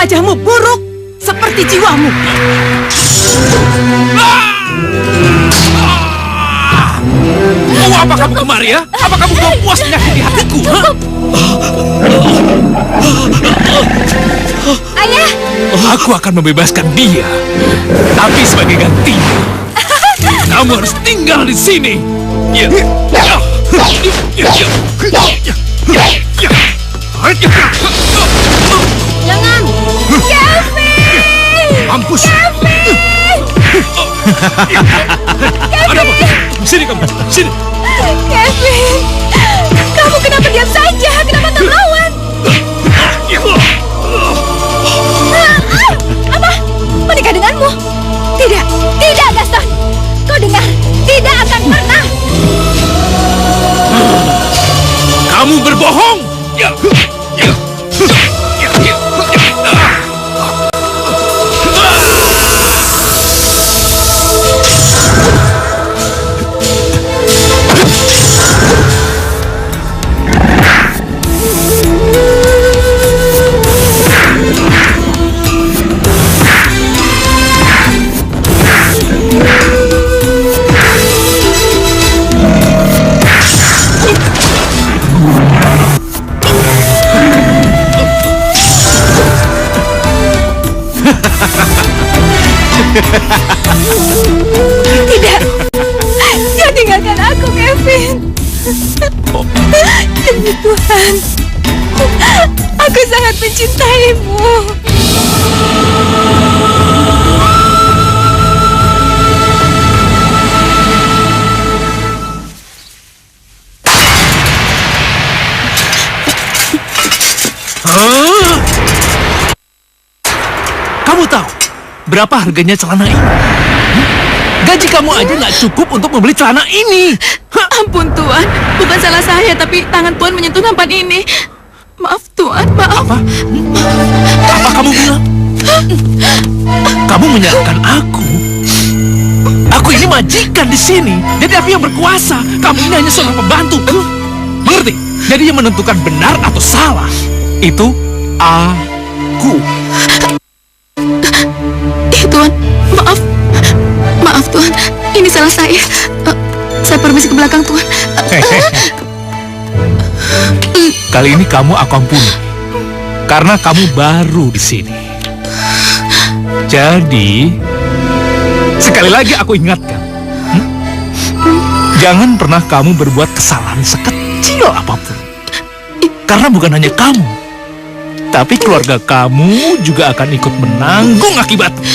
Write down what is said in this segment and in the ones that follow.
wajahmu buruk seperti jiwamu. Mau apa kamu kemari ya? Apa kamu mau puas menyakiti hatiku? Ayah! Aku akan membebaskan dia. Tapi sebagai gantinya, kamu harus tinggal di sini. Jangan! Kevin! Mampus! Ada apa? Sini kamu, sini. Kevin! Kamu kenapa diam saja? Kenapa tak melawan? Apa? Menikah denganmu? Tidak, tidak Gaston. Kau dengar, tidak akan pernah. Kamu berbohong. Tidak, jangan tinggalkan aku, Kevin. Demi Tuhan, aku sangat mencintaimu. Kamu tahu berapa harganya celana ini? Gaji kamu aja nggak cukup untuk membeli celana ini. Ampun Tuan, bukan salah saya, tapi tangan Tuan menyentuh nampan ini. Maaf Tuan, maaf. Apa? Apa kamu bilang? Kamu menyalahkan aku? Aku ini majikan di sini, jadi aku yang berkuasa. Kamu ini hanya seorang pembantu. Mengerti? Jadi yang menentukan benar atau salah itu aku. Tuan, maaf. Maaf Tuan, ini salah saya. Saya permisi ke belakang Tuan. Kali ini kamu aku ampuni, karena kamu baru di sini. Jadi, sekali lagi aku ingatkan, jangan pernah kamu berbuat kesalahan sekecil apapun. Karena bukan hanya kamu, tapi keluarga kamu juga akan ikut menanggung akibatnya.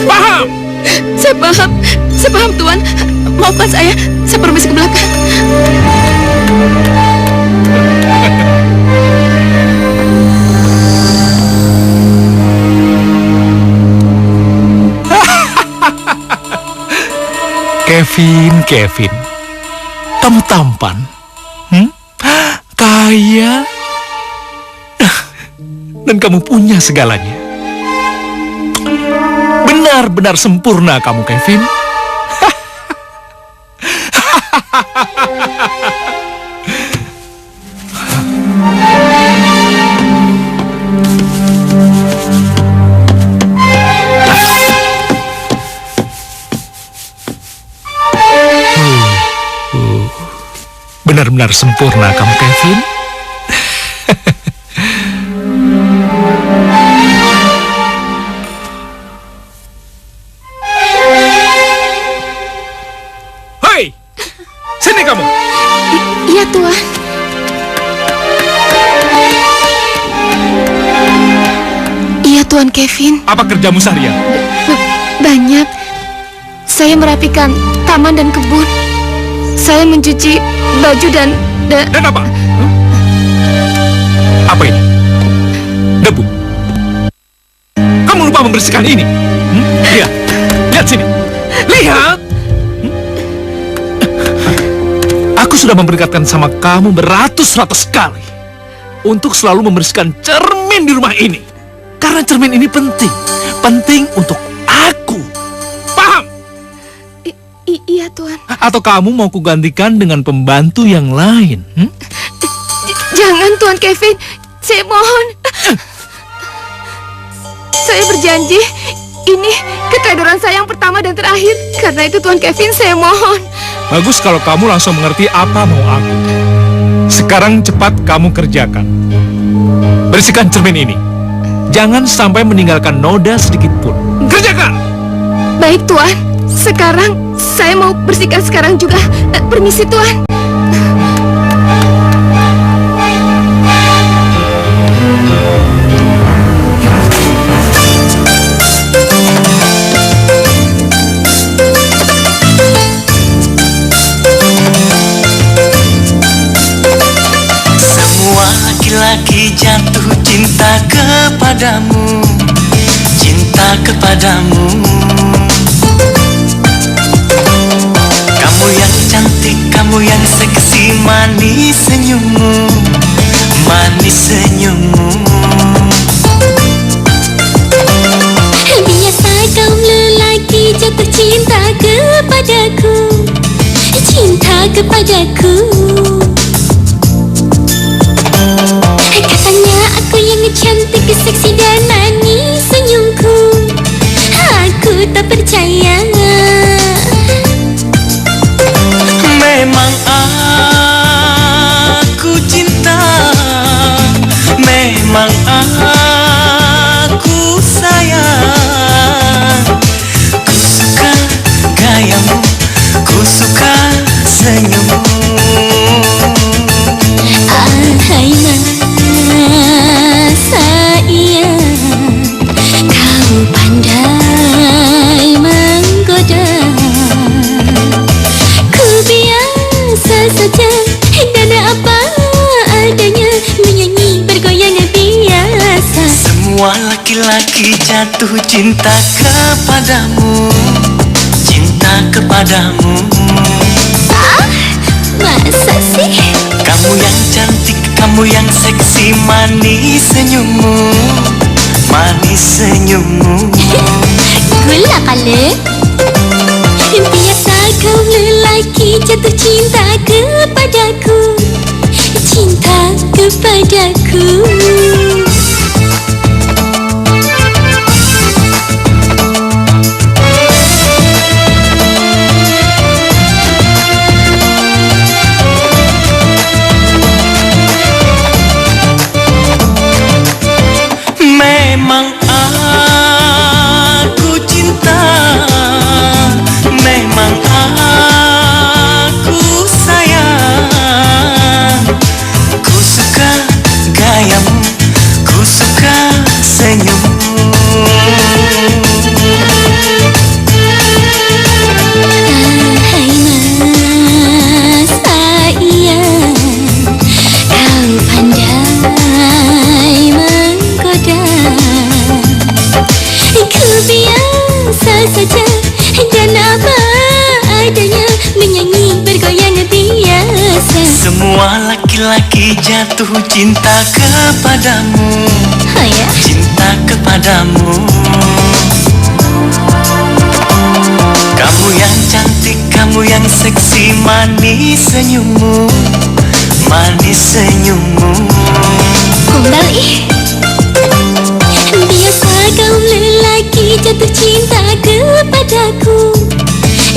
Paham? Saya paham Tuan. Maafkan saya permisi ke belakang. Kevin, kamu tampan, kaya, dan kamu punya segalanya. Benar-benar sempurna kamu, Kevin. Benar-benar sempurna kamu, Kevin. Hei, sini kamu. Iya, Tuan. Iya, Tuan Kevin. Apa kerjamu seharian? Banyak. Saya merapikan taman dan kebun. Saya mencuci baju dan apa? Apa ini? Debu. Kamu lupa membersihkan ini. Lihat sini. Lihat. Aku sudah memperingatkan sama kamu beratus-ratus kali untuk selalu membersihkan cermin di rumah ini. Karena cermin ini penting. Penting untuk aku. Paham? Iya, Tuan. Atau kamu mau kugantikan dengan pembantu yang lain? Jangan, Tuan Kevin. Saya mohon. Saya berjanji, ini keteledoran saya yang pertama dan terakhir. Karena itu Tuan Kevin, saya mohon. Bagus kalau kamu langsung mengerti apa mau aku. Sekarang cepat kamu kerjakan. Bersihkan cermin ini. Jangan sampai meninggalkan noda sedikit pun. Kerjakan! Baik, Tuan. Sekarang, saya mau bersihkan sekarang juga. Permisi, Tuan. Laki jatuh cinta kepadamu, cinta kepadamu. Kamu yang cantik, kamu yang seksi, manis senyummu, manis senyummu. Biasa kaum lelaki jatuh cinta kepadaku, cinta kepadaku. Katanya aku yang cantik, seksi dan manis senyumku. Aku tak percaya. Memang aku cinta, memang aku sayang. Ku suka gayamu, ku suka senyummu. Hai sayang, kau pandai menggoda. Ku biasa saja dan apa adanya, menyanyi bergoyang biasa. Semua laki-laki jatuh cinta kepadamu, cinta kepadamu. Masa sih? Kamu yang cantik, kamu yang seksi, manis senyummu, manis senyummu. Gula kali. Biasa kaum lelaki jatuh cinta kepadaku, cinta kepadaku. Memang aku cinta, memang aku sayang. Ku suka gayamu, ku suka senyummu. Hai mas sayang, kau pandai menggoda. Ku biasa saja dan apa adanya, menyanyi bergoyang biasa. Semua laki-laki jatuh cinta kepadamu, Oh ya? cinta kepadamu. Kamu yang cantik, kamu yang seksi, manis senyummu, manis senyummu. Kumbal ih. Biasa kaum lelaki jatuh cinta kepadaku,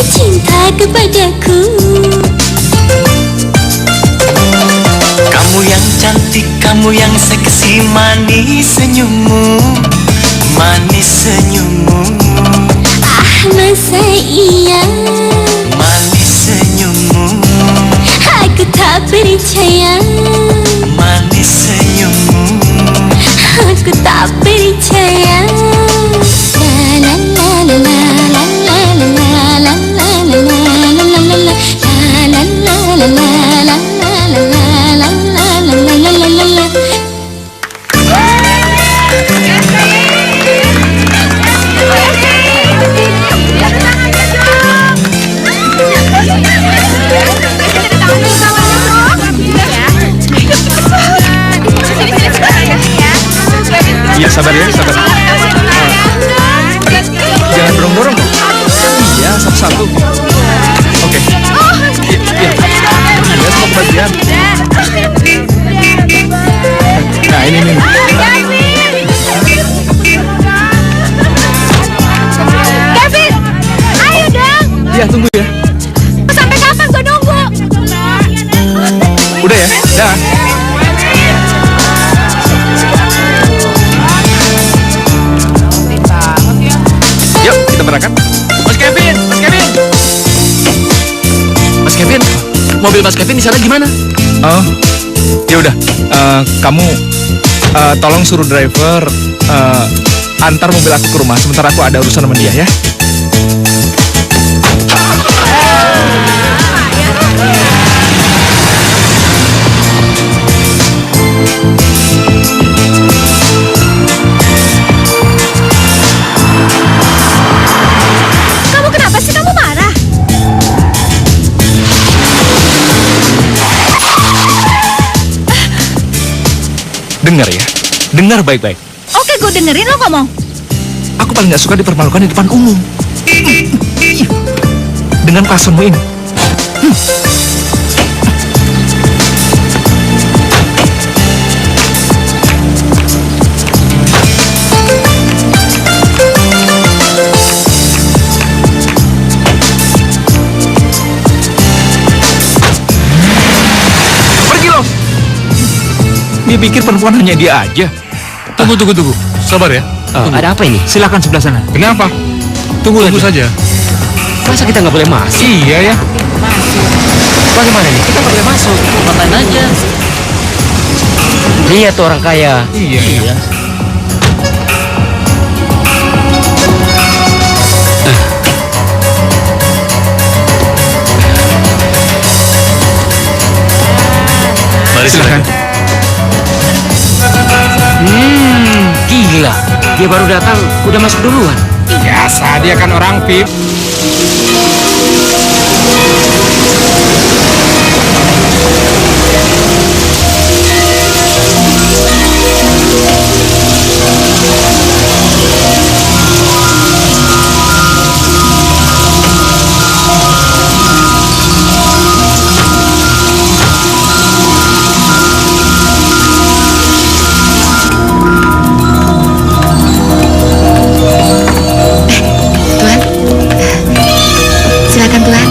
cinta kepadaku. Kamu yang cantik, kamu yang seksi, manis senyummu, manis senyummu. Masa iya? Manis senyummu, Aku tak percaya. manis senyummu. Aku tak percaya. La la la la la la la la la la la la la la la. La la la la la la la la la la la la la. Iya, tunggu ya. Sampai kapan gue nunggu? Udah ya, dah. Yuk, kita berangkat. Mas Kevin, Mas Kevin. Mas Kevin, mobil Mas Kevin di sana gimana? Oh, ya udah. Kamu tolong suruh driver antar mobil aku ke rumah. Sementara aku ada urusan sama dia ya. Kamu kenapa sih? Kamu marah? Dengar ya, dengar baik-baik. Oke, gue dengerin lo ngomong. Aku paling gak suka dipermalukan di depan umum. Dengan klasunmu ini. Pergi lo. Dia pikir perempuan hanya dia aja. Tunggu. Sabar ya. Ada apa ini? Silakan sebelah sana. Kenapa? Tunggu saja. Masa kita nggak boleh masuk? Iya ya. Bagaimana nih? Kita nggak boleh masuk. Ngapain aja? Lihat tuh orang kaya. Iya. Mari Silakan. Gila. Dia baru datang, udah masuk duluan. Biasa, dia kan orang VIP. Tuan, silakan Tuan.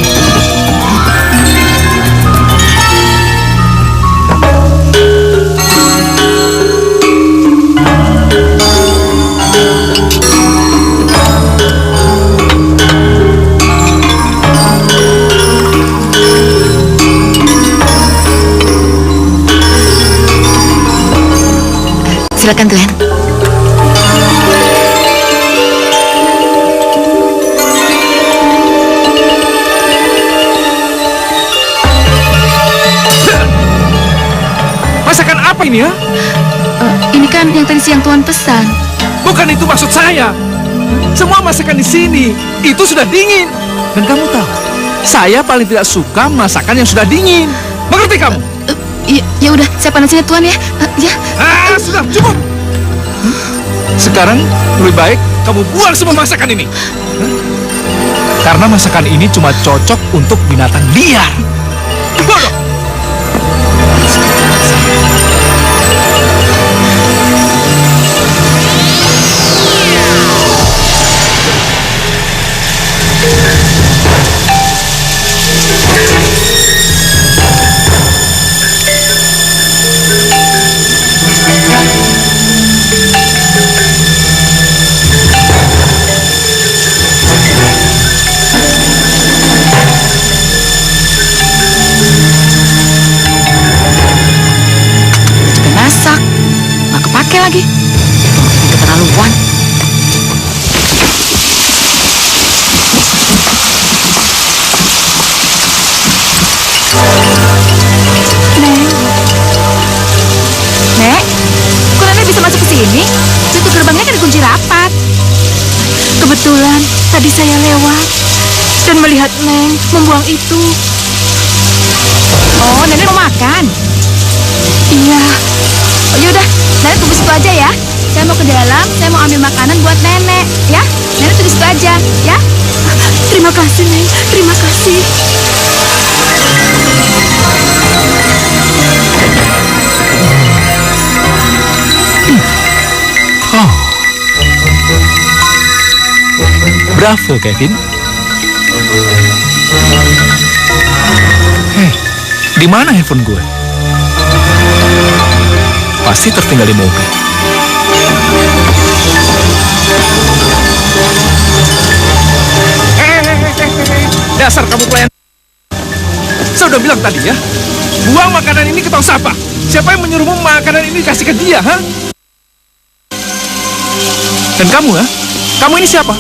Silakan Tuan. Masakan apa ini ya? Ini kan yang tadi siang Tuan pesan. Bukan itu maksud saya. Semua masakan di sini itu sudah dingin. Dan kamu tahu, saya paling tidak suka masakan yang sudah dingin. Mengerti kamu? Ya udah, saya panasin ya Tuan ya. Ya. Sudah cukup. Sekarang lebih baik kamu buang semua masakan ini. Karena masakan ini cuma cocok untuk binatang liar. Bodoh. Masak, nggak kepake lagi. Ini keterlaluan. Nek, kok Nenek bisa masuk ke sini? Pintu gerbangnya kan dikunci rapat. Kebetulan tadi saya lewat dan melihat Neng membuang itu. Oh, Nenek mau makan? Iya. Oh yaudah, Nenek tunggu situ aja ya. Saya mau ke dalam, saya mau ambil makanan buat Nenek, ya. Nenek tunggu situ aja, ya. Terima kasih, Neng. Terima kasih. Bravo, Kevin. Hei, di mana handphone gue? Pasti tertinggal di mobil. Dasar kamu pelayan. Saya udah bilang tadi ya, buang makanan ini ke tong sampah. Siapa yang menyuruhmu makanan ini kasih ke dia, ha? Dan kamu, ha? Kamu ini siapa?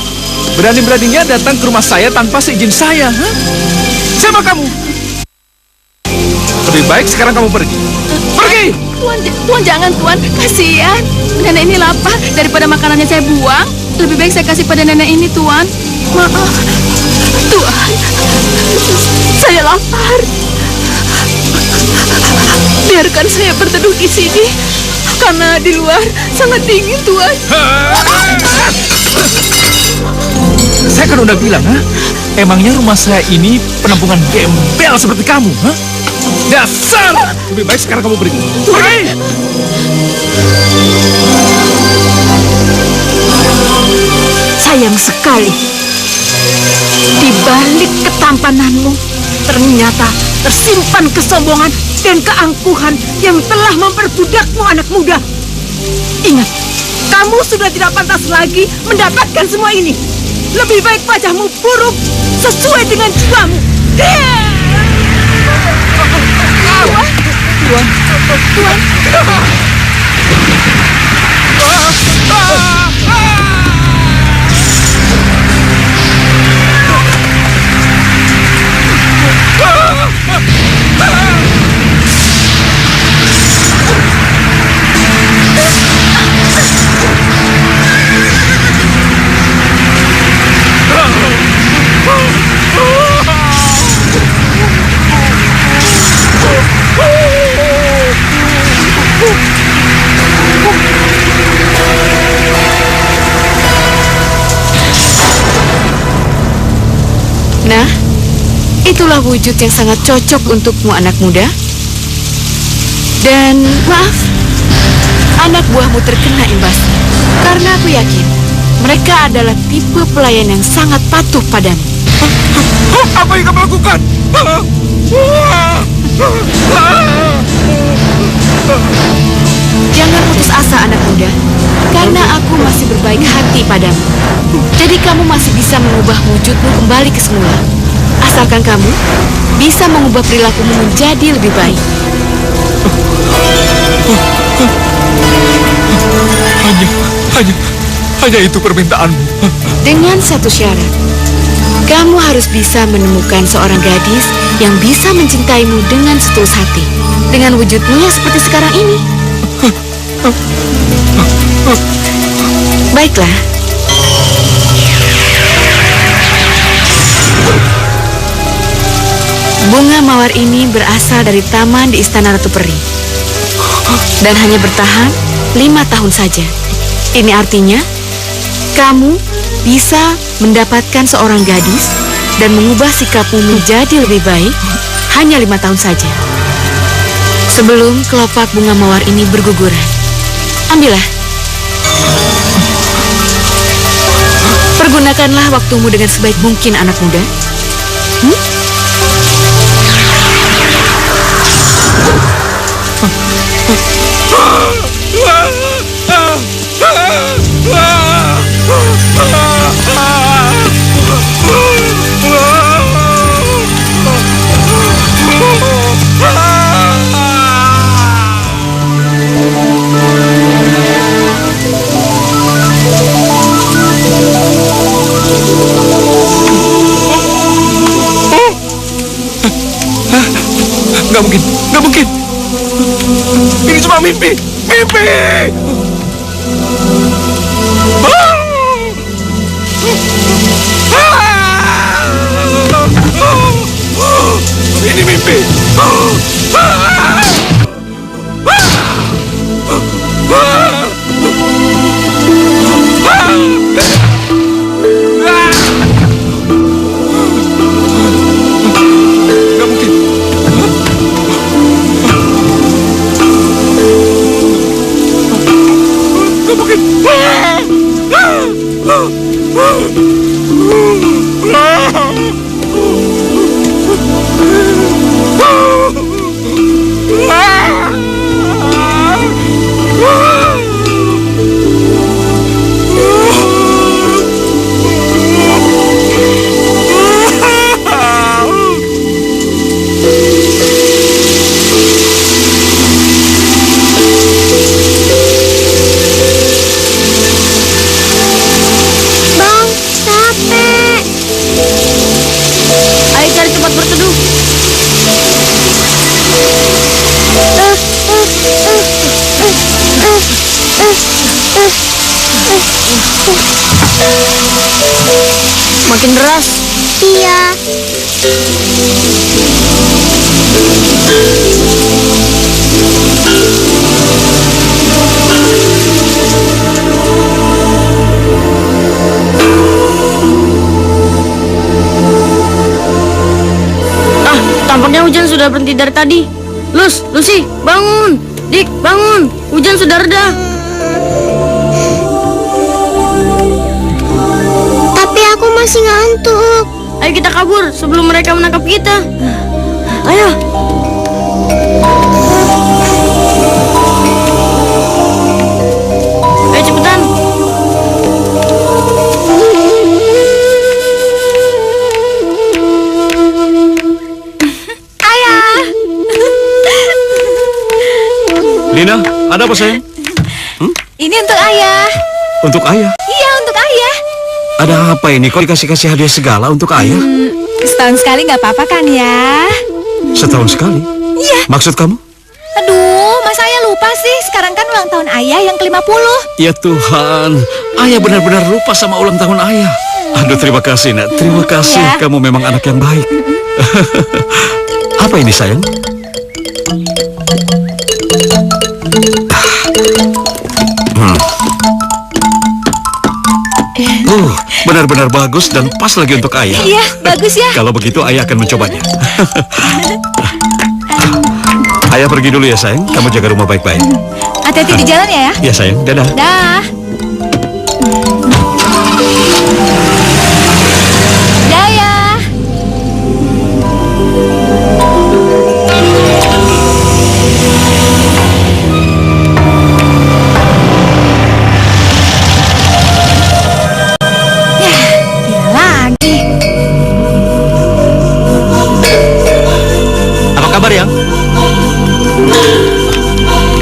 Berani-beraninya datang ke rumah saya tanpa seizin saya, ha? Siapa kamu? Lebih baik sekarang kamu pergi. Pergi! Tuan jangan Tuan, kasihan. Nenek ini lapar, daripada makanannya saya buang, lebih baik saya kasih pada nenek ini Tuan. Maaf, Tuan, saya lapar. Biarkan saya berteduh di sini, karena di luar sangat dingin Tuan. Saya kan udah bilang, ha? Emangnya rumah saya ini penampungan gembel seperti kamu, ha? Dasar! Lebih baik sekarang kamu pergi. Pergi! Sayang sekali, di balik ketampananmu ternyata tersimpan kesombongan dan keangkuhan yang telah memperbudakmu, anak muda. Ingat, kamu sudah tidak pantas lagi mendapatkan semua ini. Lebih baik wajahmu buruk sesuai dengan jiwamu. Tuan. Nah, itulah wujud yang sangat cocok untukmu, anak muda. Dan maaf, anak buahmu terkena imbasnya. Karena aku yakin mereka adalah tipe pelayan yang sangat patuh padamu. Apa yang kamu lakukan? Jangan putus asa, anak muda, karena aku masih berbaik hati padamu. Jadi kamu masih bisa mengubah wujudmu kembali ke semula. Asalkan kamu bisa mengubah perilakumu menjadi lebih baik. Hanya itu permintaanmu. Dengan satu syarat. Kamu harus bisa menemukan seorang gadis yang bisa mencintaimu dengan setulus hati. Dengan wujudmu yang seperti sekarang ini. Baiklah. Bunga mawar ini berasal dari taman di Istana Ratu Peri. Dan hanya bertahan 5 tahun saja. Ini artinya, kamu bisa mendapatkan seorang gadis dan mengubah sikapmu menjadi lebih baik hanya 5 tahun saja. Sebelum kelopak bunga mawar ini berguguran. Ambillah. Pergunakanlah waktumu dengan sebaik mungkin, anak muda. Nggak mungkin. Ini cuma mimpi. Ini mimpi. Nggak mungkin. Nggak mungkin. makin deras. Iya. Tampaknya hujan sudah berhenti dari tadi. Lucy, bangun. Dick, bangun. Hujan sudah reda. Tapi aku masih ngantuk. Ayo kita kabur sebelum mereka menangkap kita. Ayo. Ayo cepetan. Lina, ada apa sayang? Ini untuk ayah. Untuk ayah? Iya, untuk ayah. Ada apa ini? Kok dikasih-kasih hadiah segala untuk ayah? Setahun sekali nggak apa-apa kan ya? Setahun sekali? Iya. Maksud kamu? Aduh, masa ayah lupa sih? Sekarang kan ulang tahun ayah yang ke-50. Ya Tuhan, ayah benar-benar lupa sama ulang tahun ayah. Aduh, terima kasih nak, terima kasih. Ya. Kamu memang anak yang baik. Apa ini sayang? Benar-benar bagus dan pas lagi untuk ayah. Iya, bagus ya. Kalau begitu ayah akan mencobanya. Ayah pergi dulu ya sayang. Kamu jaga rumah baik-baik. Hati-hati di jalan ya. Ya sayang, dadah. Dah. Dah ya. Kabar yang?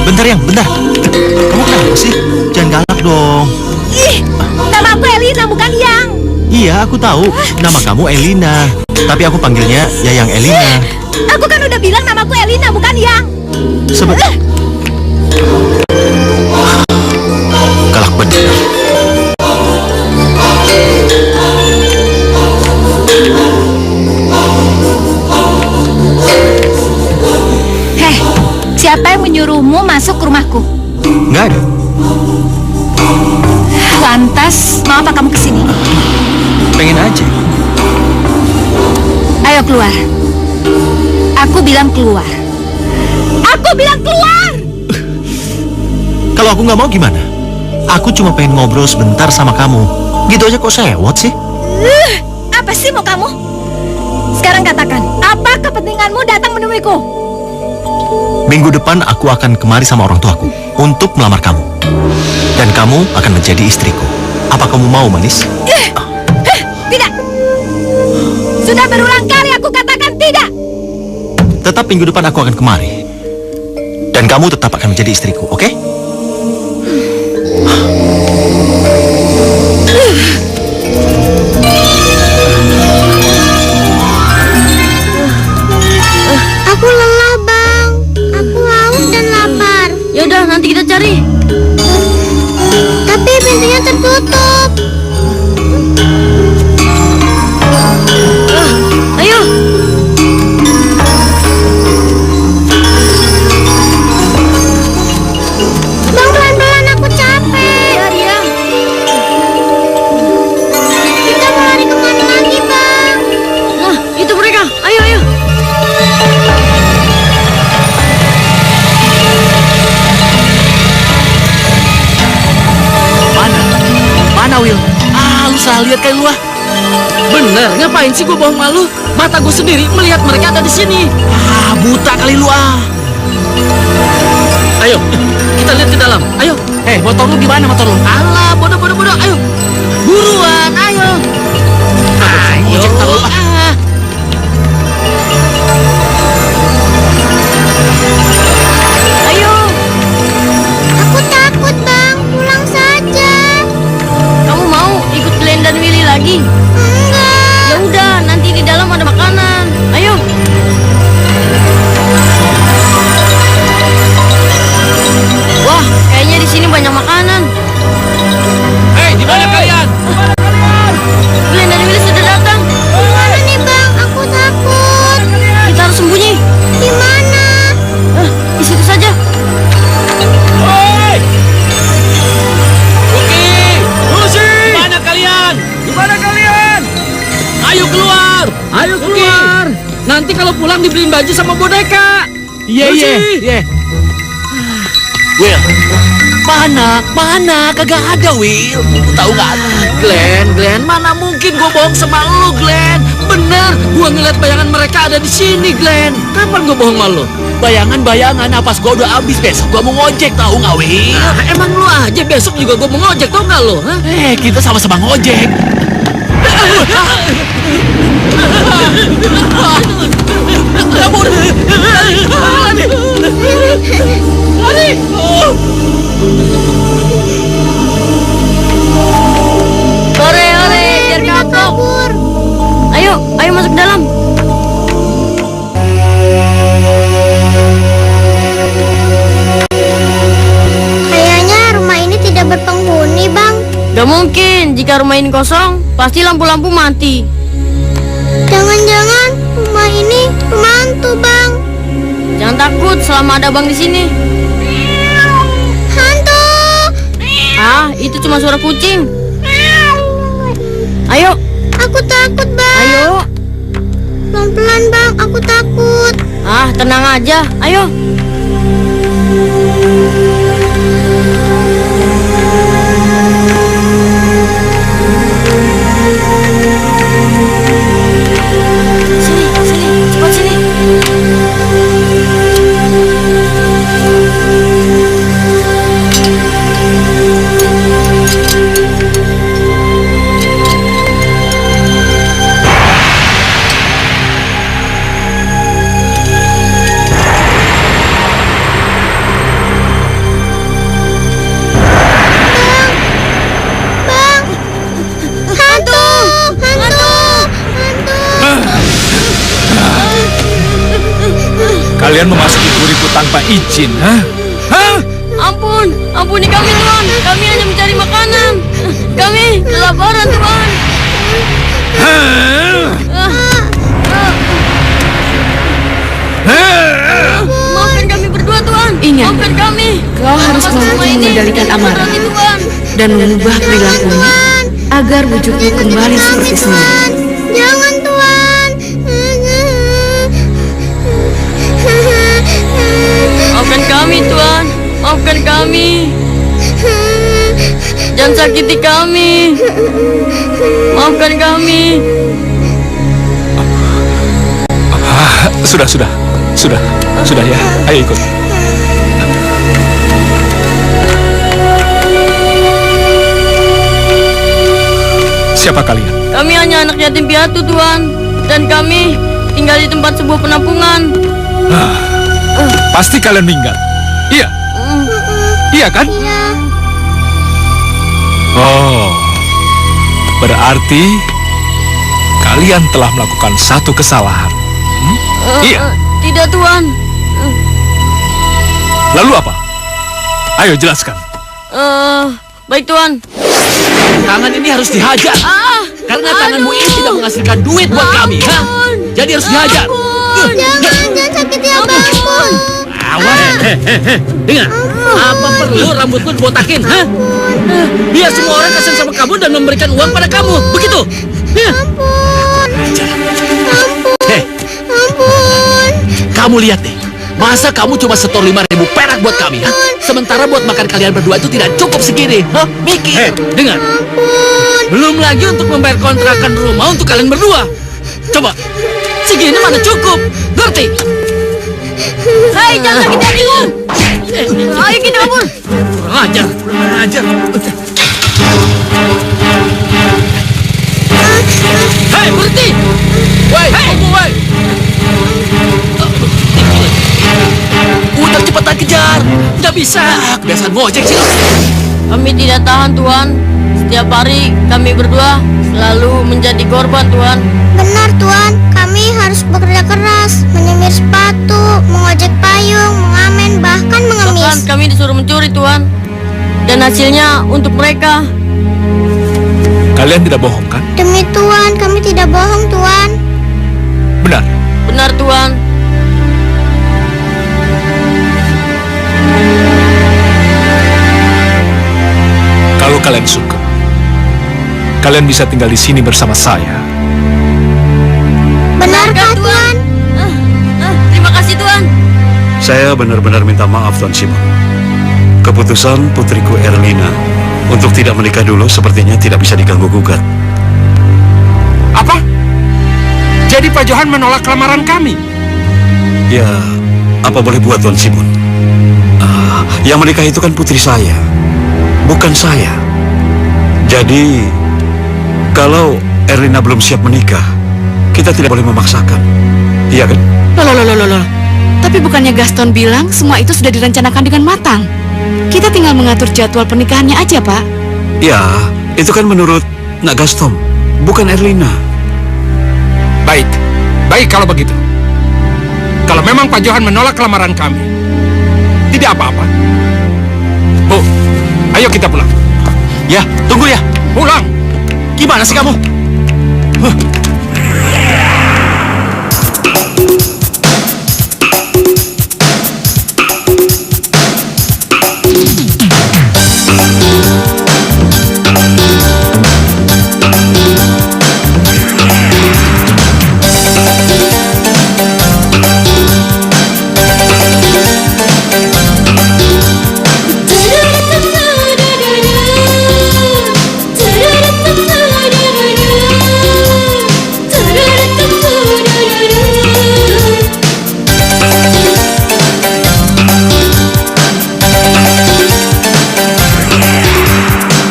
Bentar yang, bentar. Kamu kenapa sih? Jangan galak dong. Ih, nama aku Elina bukan Yang. Iya, aku tahu. Nama kamu Elina. Tapi aku panggilnya Yayang Elina. Aku kan udah bilang namaku Elina bukan Yang. Galak bener. Siapa yang menyuruhmu masuk ke rumahku? Nggak ada. Lantas, mau apa kamu kesini? Pengen aja. Ayo keluar. Aku bilang keluar. Aku bilang keluar! Kalau aku nggak mau gimana? Aku cuma pengen ngobrol sebentar sama kamu. Gitu aja kok sewot sih? Apa sih mau kamu? Sekarang katakan, apa kepentinganmu datang menemuiku? Minggu depan aku akan kemari sama orang tuaku untuk melamar kamu. Dan kamu akan menjadi istriku. Apa kamu mau, manis? Tidak. Sudah berulang kali aku katakan tidak. Tetap minggu depan aku akan kemari. Dan kamu tetap akan menjadi istriku, oke? Aku lelah, Bang. Aku haus dan lapar. Yaudah, nanti kita cari. Tapi pintunya tertutup. Ayo. Bang, pelan-pelan, aku capek. Ya. Kita mau lari kemana lagi, Bang? Nah, itu mereka. Ayo. Mana Will? Lu salah lihat kali lu ah. Bener, ngapain sih gue bohong malu? Mata gue sendiri melihat mereka ada di sini. Buta kali lu ah. Ayo, kita lihat ke dalam. Ayo. Motor lu gimana motor lu? Alah, bodoh. Ayo. Buruan, ayo. Ayo. Ayo. Aku takut, Bang. Pulang saja. Kamu mau ikut Glenn dan Willy lagi? Enggak. Ya udah, nanti di dalam ada makanan. Ayo. Wah, kayaknya di sini banyak makanan. Di mana kalian? Willy, Ayo keluar. Ayo keluar. Nanti kalau pulang dibeliin baju sama boneka. Iya. Will, mana? Kagak ada, Will. Tahu nggak? Glenn, mana mungkin gue bohong sama lu, Glenn? Bener, gue ngeliat bayangan mereka ada di sini, Glenn. Kapan gue bohong sama lu? Bayangan, napas gue udah habis. Besok gue mau ngojek, tahu nggak, Will? Emang lu aja besok juga gue mau ngojek, tahu nggak lu? Kita sama-sama ngojek. Ore, biar kabur. Ayo masuk ke dalam. Kayaknya rumah ini tidak berpenghuni, Bang. Gak mungkin, jika rumah ini kosong, pasti lampu-lampu mati. Jangan-jangan rumah ini rumah hantu, Bang. Jangan takut, selama ada Bang di sini. Hantu! Ah, itu cuma suara kucing. Ayo, Aku takut, Bang. ayo. Pelan-pelan, Bang. Aku takut. Ah, tenang aja. Ayo. Sini, cepat sini. Bang! Hantu! Hantu! Kalian memasuki puriku tanpa izin, hah? Ampuni kami Tuhan. Kami hanya mencari makanan. Kami kelaparan Tuhan. Maafkan kami berdua Tuhan. Ingat, Maafkan kami. kau harus Lepas mampu semua ini. mengendalikan amarah Berhati, Tuhan. dan mengubah perilakumu agar wujudmu kembali seperti semula. Jangan, Tuhan. Maafkan kami Tuhan. Maafkan kami. Jangan sakiti kami. Maafkan kami. Sudah ya. Ayo ikut. Siapa kalian? Kami hanya anak yatim piatu Tuhan. Dan kami tinggal di tempat sebuah penampungan. Pasti kalian minggat. Iya. Iya kan? Oh, berarti kalian telah melakukan satu kesalahan. Iya. Tidak Tuhan. Lalu apa? Ayo jelaskan. Baik Tuhan. Tangan ini harus dihajar. Karena tanganmu ini tidak menghasilkan duit buat kami, ha? Jadi harus dihajar. Jangan sakiti abangku. Awas. Dengar. Apa perlu rambut lu dibotakin, ha? Biar semua orang kasihan sama kamu dan memberikan uang pada kamu. Begitu. Ampun. Kamu lihat nih. Masa kamu cuma setor 5.000 perak buat kami, ha? Sementara buat makan kalian berdua itu tidak cukup segini, ha? Mikir. Dengar. Belum lagi untuk membayar kontrakan rumah untuk kalian berdua. Coba. Segini mana cukup. Ngerti? Hei, jangan sakiti hatiku. Ayo kita kabur. Kurang ajar. Hei, berhenti. Woi, tunggu, woi. Udah cepetan kejar. Nggak bisa. Kebiasaan ngojek sih. Kami tidak tahan Tuhan. Setiap hari kami berdua selalu menjadi korban Tuhan. Benar, Tuhan. Kami harus bekerja keras, menyemir sepatu, mengojek payung, mengamen, bahkan Bahkan mengemis. kami disuruh mencuri Tuhan. Dan hasilnya untuk mereka. Kalian tidak bohong kan? Demi Tuhan, kami tidak bohong, Tuhan. Benar. Benar Tuhan. Kalau kalian suka, kalian bisa tinggal di sini bersama saya. Benarkah Tuan? Terima kasih Tuan. Saya benar-benar minta maaf Tuan Simon. Keputusan putriku Erlina untuk tidak menikah dulu sepertinya tidak bisa diganggu-gugat. Apa? Jadi Pak Johan menolak lamaran kami? Ya, apa boleh buat Tuan Simon? Yang menikah itu kan putri saya, bukan saya. Jadi, kalau Erlina belum siap menikah, kita tidak boleh memaksakan. Iya kan? Loh. Tapi bukannya Gaston bilang semua itu sudah direncanakan dengan matang? Kita tinggal mengatur jadwal pernikahannya aja, Pak. Ya, itu kan menurut Nak Gaston, bukan Erlina. Baik kalau begitu. Kalau memang Pak Johan menolak lamaran kami, tidak apa-apa. Bu, ayo kita pulang. Ya, tunggu ya. Pulang. Gimana sih kamu?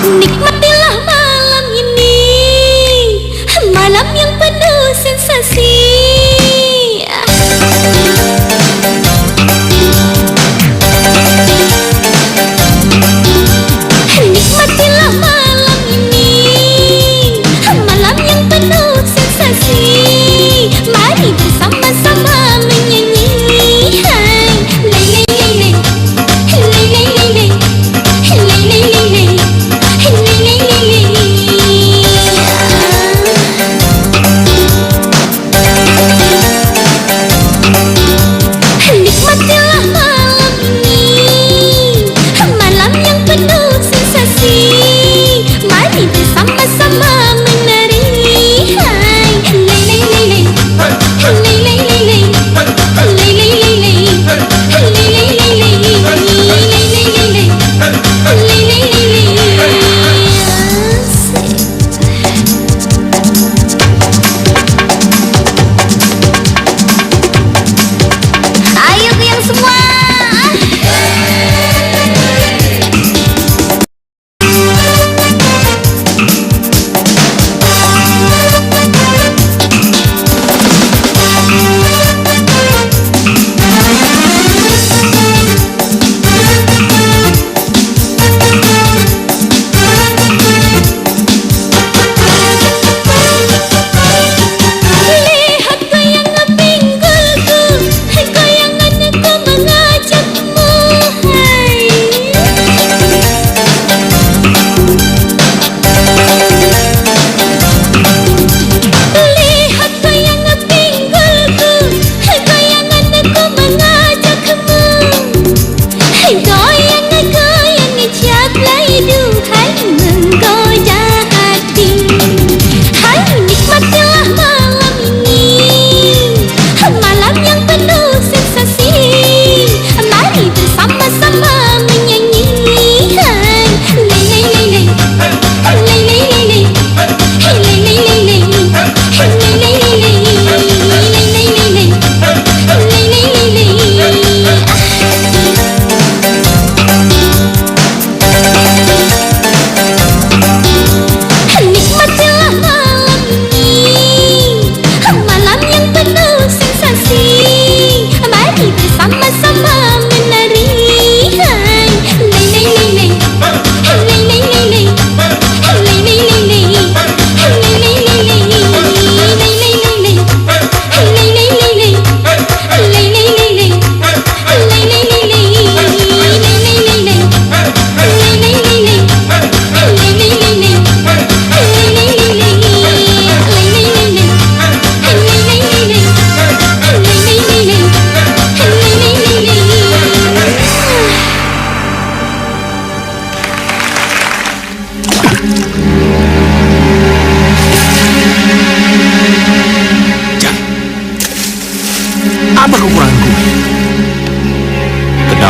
Nikmatilah malam ini, malam yang penuh sensasi. Nikmatilah malam ini, malam yang penuh sensasi. Mari bersama-sama menyanyi. Hai, lei lei lei lei, lei lei lei lei, lei lei lei lei, lei lei lei.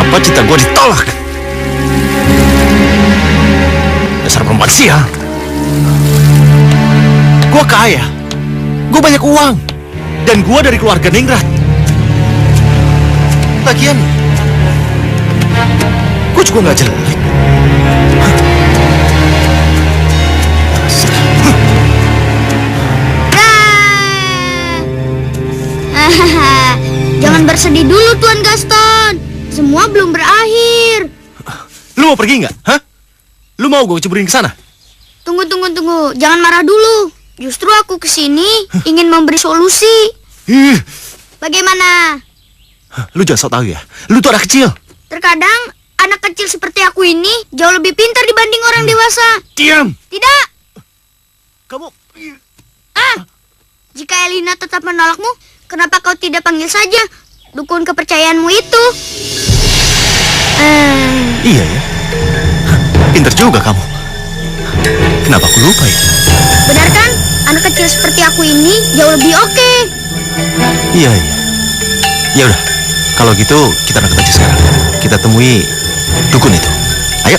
Kenapa cinta gue ditolak? Dasar perempuan sial. Gue kaya, gue banyak uang, dan gue dari keluarga ningrat. Lagian, gue juga nggak jelek. Jangan bersedih dulu, Tuan Gaston. Semua belum berakhir. Lu mau pergi nggak? Hah? Lu mau gue ceburin ke sana? Tunggu. Jangan marah dulu. Justru aku kesini ingin memberi solusi. Bagaimana? Lu jangan sok tahu ya. Lu tuh anak kecil. Terkadang anak kecil seperti aku ini jauh lebih pintar dibanding orang dewasa. Diam. Tidak. Kamu. Jika Elina tetap menolakmu, kenapa kau tidak panggil saja dukun kepercayaanmu itu? Iya ya. Pintar juga kamu. Kenapa aku lupa ya? Benar kan? Anak kecil seperti aku ini jauh lebih oke. Iya. Ya udah. Kalau gitu kita berangkat aja sekarang. Kita temui dukun itu. Ayo.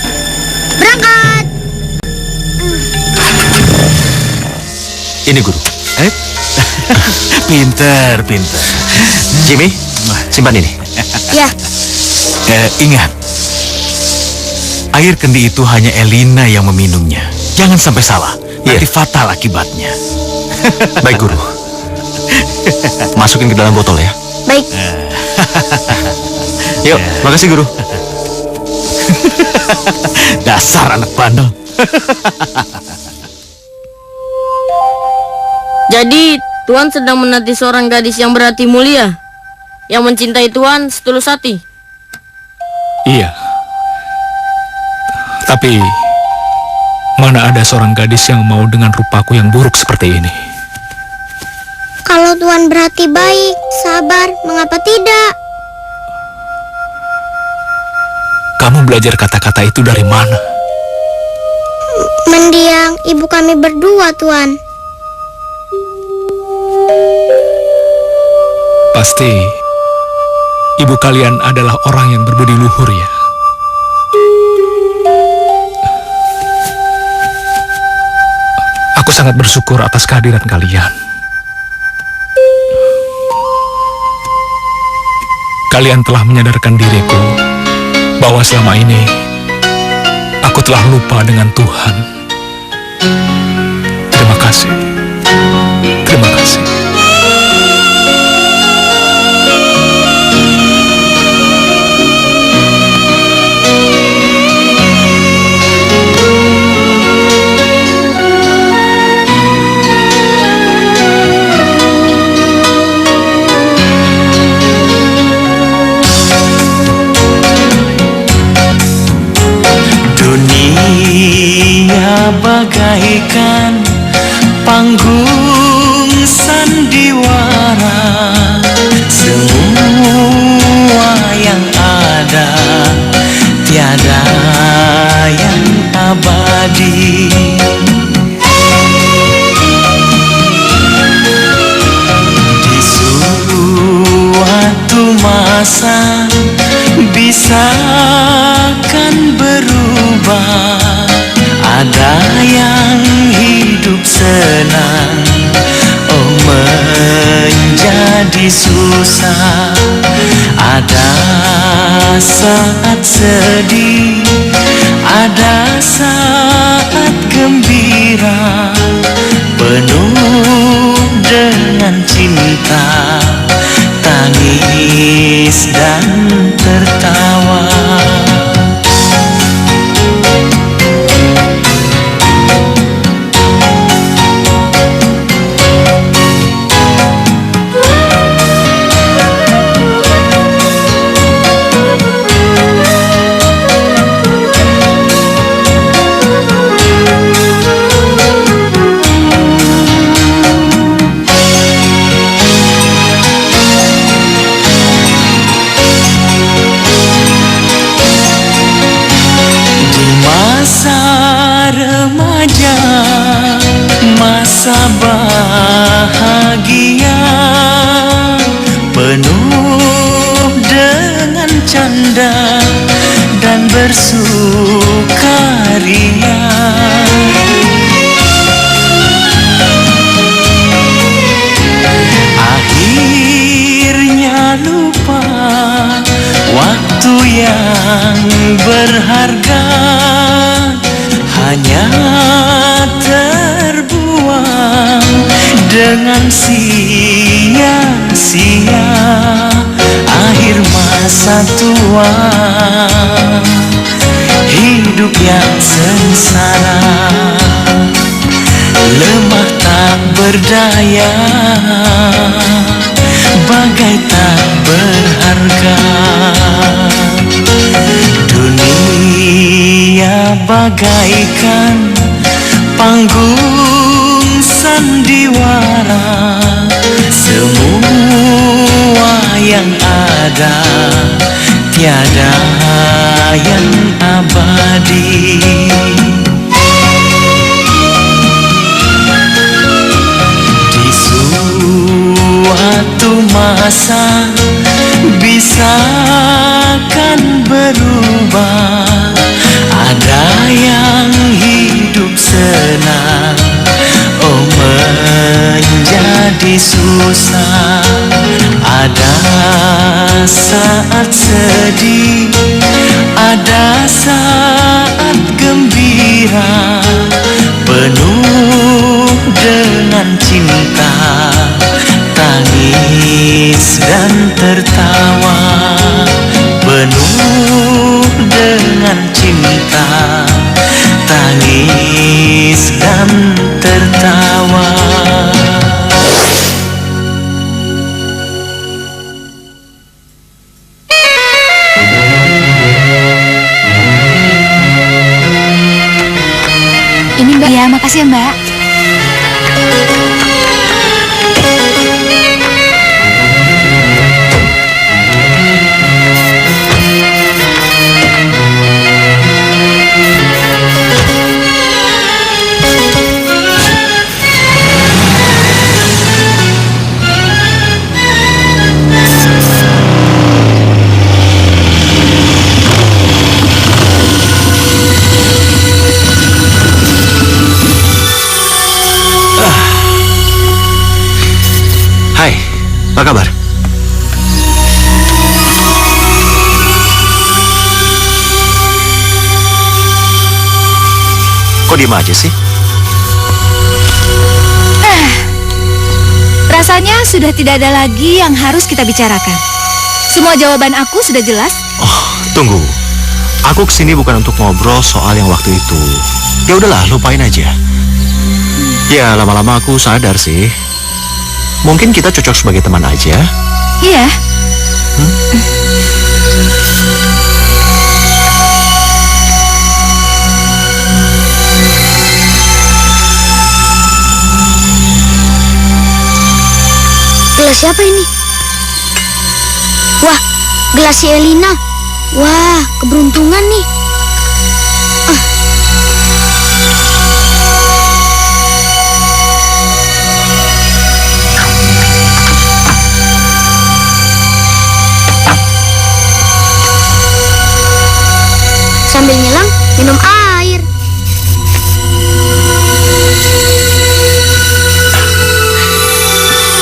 Berangkat. Ini guru. Pinter. Jimmy, simpan ini. Ya. Ingat, air kendi itu hanya Elina yang meminumnya. Jangan sampai salah, nanti fatal akibatnya. Baik, guru. Masukin ke dalam botol ya. Baik. Yuk, makasih guru. Dasar anak bandel. Jadi, Tuan sedang menanti seorang gadis yang berhati mulia, yang mencintai Tuan setulus hati. Iya. Tapi, mana ada seorang gadis yang mau dengan rupaku yang buruk seperti ini? Kalau Tuan berhati baik, sabar, mengapa tidak? Kamu belajar kata-kata itu dari mana? Mendiang ibu kami berdua, Tuan. Pasti ibu kalian adalah orang yang berbudi luhur ya. Aku sangat bersyukur atas kehadiran kalian. Kalian telah menyadarkan diriku bahwa selama ini aku telah lupa dengan Tuhan. Terima kasih. Terima kasih. Dunia bagaikan panggung sandiwara. Semua yang ada tiada yang abadi. Di suatu masa bisa kan berubah. Ada yang hidup senang, oh menjadi susah. Ada saat sedih, ada saat gembira, penuh dengan cinta, tangis dan tertawa. yang berharga hanya terbuang dengan sia-sia akhir masa tua. Hidup yang sengsara, lemah tak berdaya, bagai tak berharga. Dunia bagaikan panggung sandiwara, semua yang ada tiada yang abadi. Di suatu masa bisa kan berubah, ada yang hidup senang, oh menjadi susah. Ada saat sedih, ada saat gembira, penuh dengan cinta, tangis dan tertawa. Penuh dengan cinta, tangis dan tertawa. Ini Mbak ya, makasih ya Mbak. Hai, apa kabar? Kok diem aja sih? Rasanya sudah tidak ada lagi yang harus kita bicarakan. Semua jawaban aku sudah jelas. Oh, tunggu. Aku kesini bukan untuk ngobrol soal yang waktu itu. Ya udahlah, lupain aja. Ya, lama-lama aku sadar sih. Mungkin kita cocok sebagai teman aja. Iya. Gelas siapa ini? Wah, gelas si Elina. Wah, keberuntungan nih. Sambil nyelam, minum air.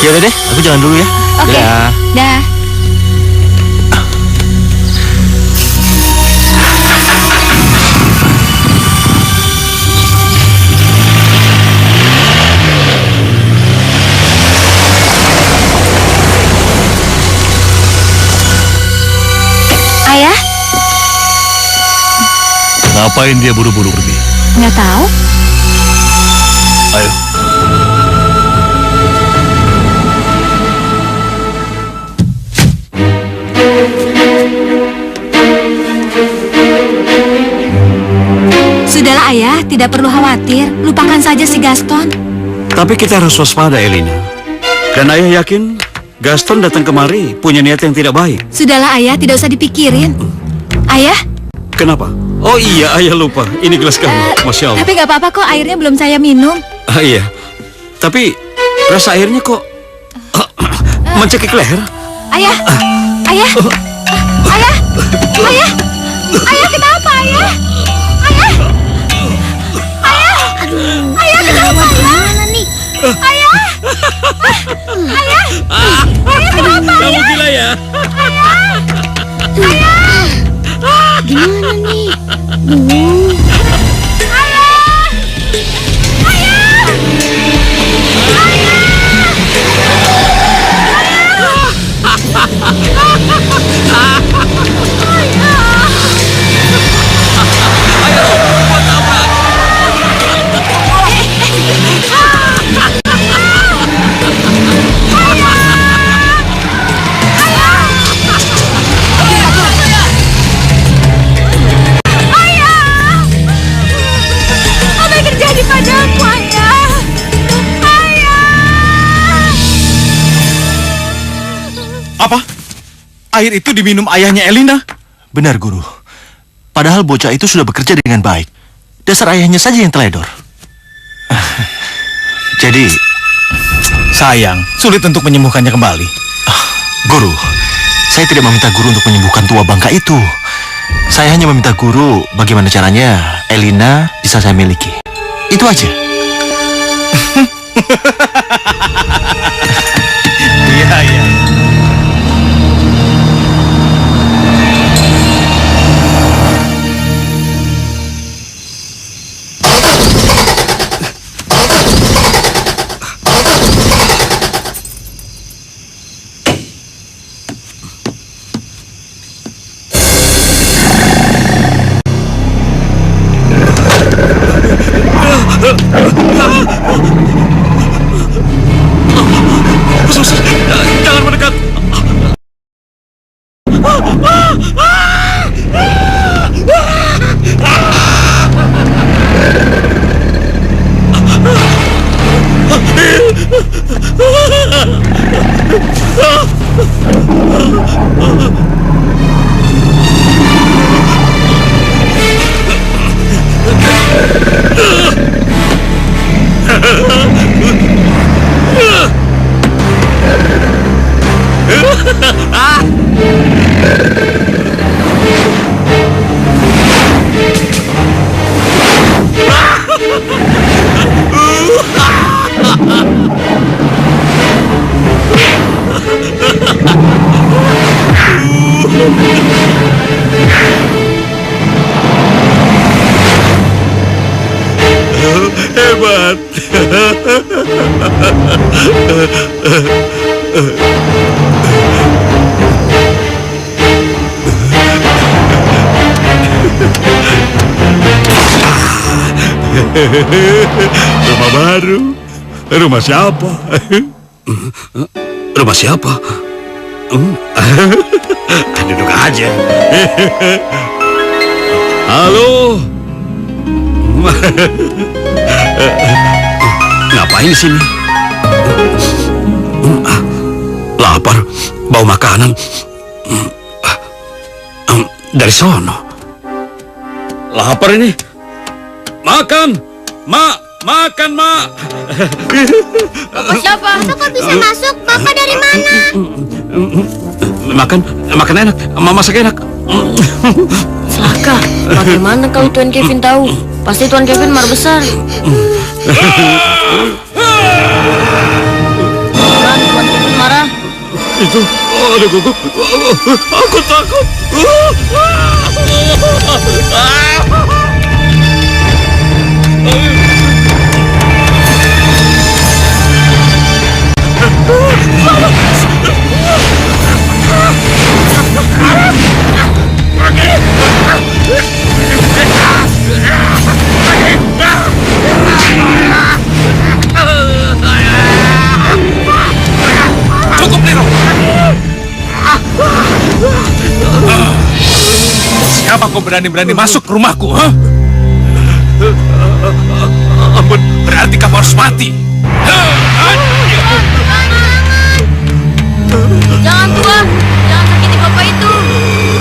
Ya udah deh, aku jalan dulu ya. Oke. Dadah. Dah. Ayah? Ngapain dia buru-buru pergi? Nggak tahu. Ayo. Sudahlah ayah, tidak perlu khawatir. Lupakan saja si Gaston. Tapi kita harus waspada, Elina. Dan ayah yakin Gaston datang kemari punya niat yang tidak baik. Sudahlah ayah, tidak usah dipikirin. Ayah? Kenapa? Oh iya, ayah lupa. Ini gelas kamu. Masya Allah. Tapi nggak apa-apa kok, airnya belum saya minum. Iya. Tapi rasa airnya kok mencekik leher. Ayah, ayah, ayah, ayah, ayah kenapa ayah? Ayah, ayah, ayah kenapa ayah? Ayah, ayah, ayah kenapa ayah? Kamu gila ya? Ayah, Apa yang terjadi padaku, Ayah? Apa? Air itu diminum ayahnya Elina? Benar, Guru. Padahal bocah itu sudah bekerja dengan baik. Dasar ayahnya saja yang teledor. Jadi, sayang, sulit untuk menyembuhkannya kembali. Guru, saya tidak meminta Guru untuk menyembuhkan tua bangka itu. Saya hanya meminta Guru bagaimana caranya Elina bisa saya miliki. Itu aja. Iya, iya. Jangan mendekat. Hebat. Rumah baru. Rumah siapa? Rumah siapa? Duduk aja. Halo. Ngapain di sini? Lapar, bau makanan. Dari sono. Lapar ini. Makan, Mak. Makan, Mak. Bapak siapa? Kok bisa masuk? Bapak dari mana? Makan enak. Mama masak enak. Celaka. Bagaimana kalau Tuan Kevin tahu? Pasti Tuan Kevin marah besar. Tuan Kevin marah. Itu, aduh, aku takut. Cukup, Nero. Siapa kau berani-berani masuk ke rumahku, ha? Ampun, berarti kamu harus mati. Jangan, Tuan. Jangan sakiti bapak itu.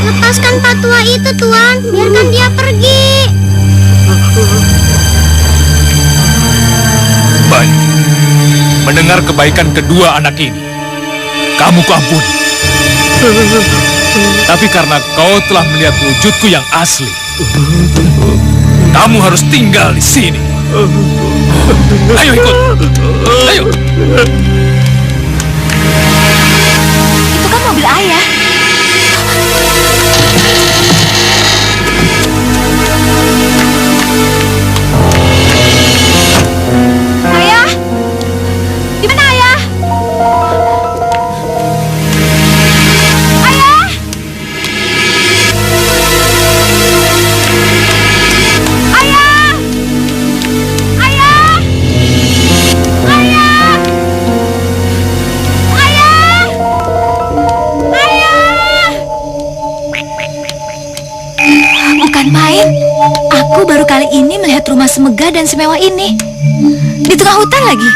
Lepaskan Pak Tua itu, Tuan. Biarkan dia pergi. Baik. Mendengar kebaikan kedua anak ini, kamu kuampuni. Tapi karena kau telah melihat wujudku yang asli, kamu harus tinggal di sini. Ayo ikut. Ayo. Itu kan mobil ayah. Aku baru kali ini melihat rumah semegah dan semewah ini. Di tengah hutan lagi.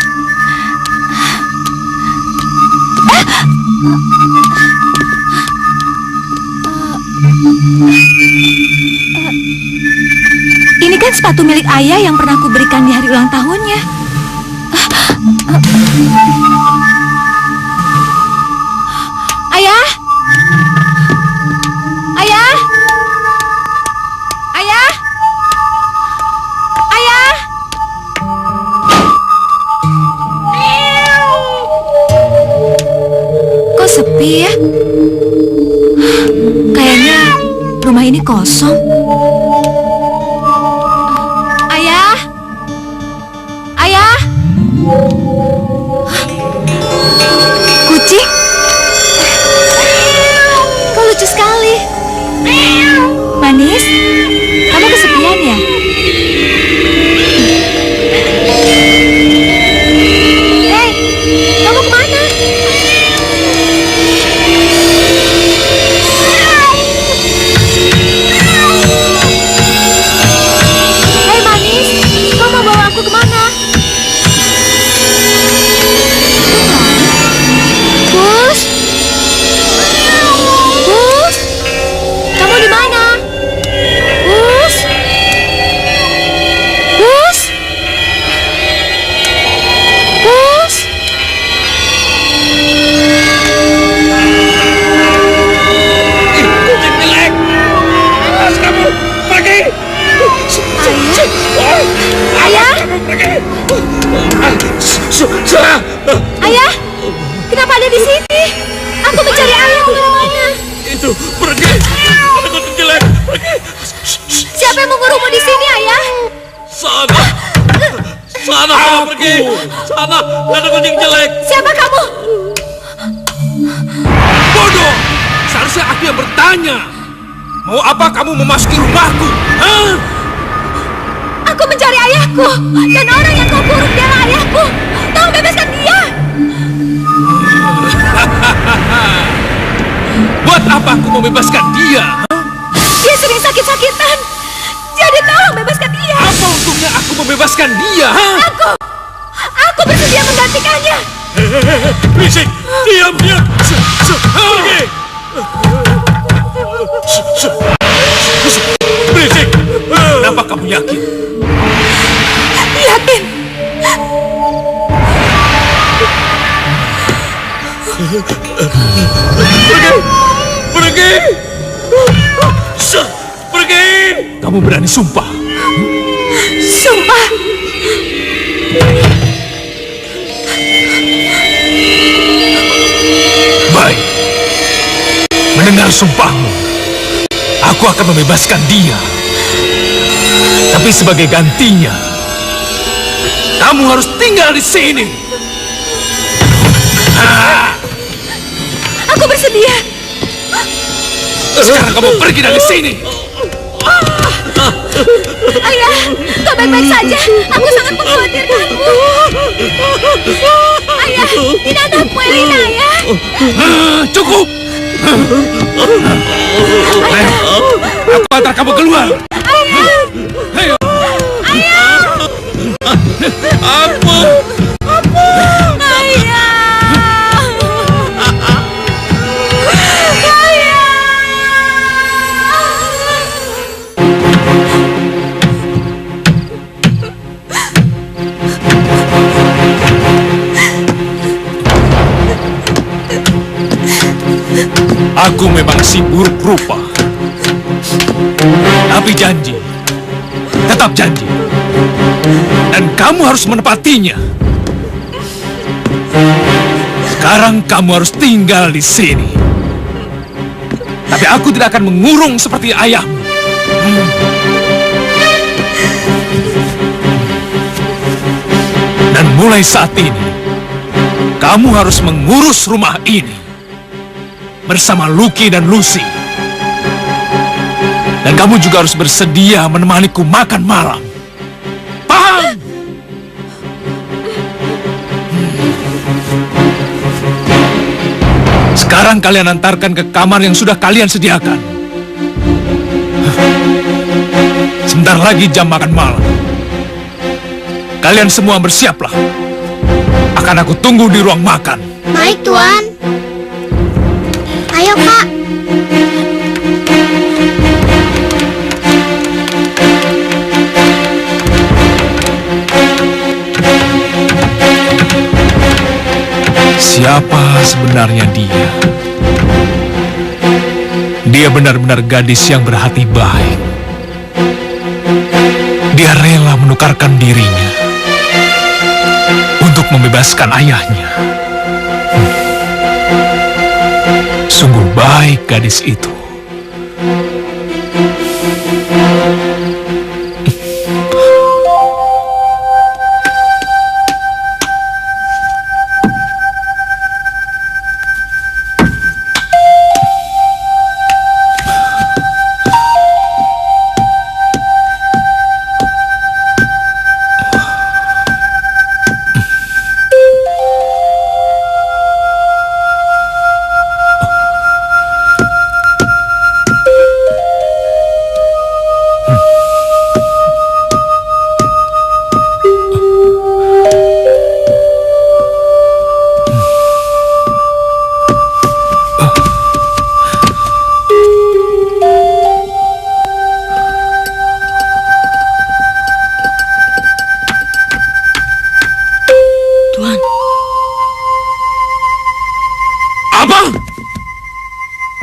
Ini kan sepatu milik ayah yang pernah aku berikan di hari ulang tahunnya. Ayah? Ayah? Ayah? Ayah? Kok sepi ya? Kayaknya rumah ini kosong. Ayah? Ayah? Kucing? Kau lucu sekali. Manis, kamu kesepian ya? Hei, kamu kemana? Hei Manis, kau mau bawa aku kemana? Bus? Bus? Kamu di mana? Bus? Bus? Bus? Kucing jelek! Awas kamu! Pergi! Ayah? Kamu pergi! Sudah! Ayah? Kenapa ada di sini? Aku mencari ayah kemana-mana. Itu, pergi! Ada kucing jelek! Pergi! Siapa yang mengurungmu di sini, ayah? Sana! Sana kamu pergi! Sana! Ada kucing jelek! Siapa kamu? Bodoh! Seharusnya aku yang bertanya. Mau apa kamu memasuki rumahku? Hah? Aku mencari ayahku. Dan orang yang kau kurung dialah ayahku. Tolong bebaskan dia. Buat apa aku membebaskan dia? Hah? Dia sering sakit-sakitan. Jadi tolong bebaskan dia. Apa untungnya aku membebaskan dia? Hah? Aku bersedia menggantikannya. Berisik! Diam, diam! Pergi! Berisik! Kenapa kamu yakin? Yakin. Pergi! Pergi! Kamu berani sumpah? Sumpah. Baik. Mendengar sumpahmu, aku akan membebaskan dia. Tapi sebagai gantinya, kamu harus tinggal di sini. Aku bersedia. Sekarang kamu pergi dari sini. Ayah, kau baik-baik saja. Aku sangat mengkhawatirkanmu. Ayah, ini anakmu Elina, ayah. Cukup. Ayo, aku antar kamu keluar. Ayo. Apa? Aku memang si buruk rupa. Tapi janji, tetap janji. Dan kamu harus menepatinya. Sekarang kamu harus tinggal di sini. Tapi aku tidak akan mengurung seperti ayahmu. Dan mulai saat ini, kamu harus mengurus rumah ini bersama Lucky dan Lucy. Dan kamu juga harus bersedia menemaniku makan malam. Paham? Sekarang kalian antarkan ke kamar yang sudah kalian sediakan. Sebentar lagi jam makan malam. Kalian semua bersiaplah. Akan aku tunggu di ruang makan. Baik, Tuan. Ayo, Kak. Siapa sebenarnya dia? Dia benar-benar gadis yang berhati baik. Dia rela menukarkan dirinya untuk membebaskan ayahnya. Sungguh baik gadis itu.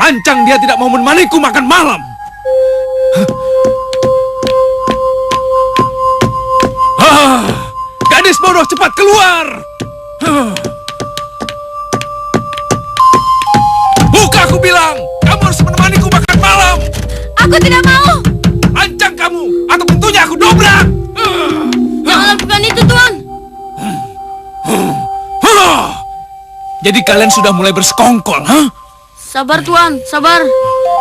Lancang dia tidak mau menemaniku makan malam. Gadis bodoh, cepat keluar. Buka, aku bilang. Kamu harus menemaniku makan malam. Aku tidak mau. Lancang kamu, atau pintunya aku dobrak. Jangan lakukan itu, Tuan. Jadi kalian sudah mulai bersekongkol, ha? Sabar, Tuan, sabar.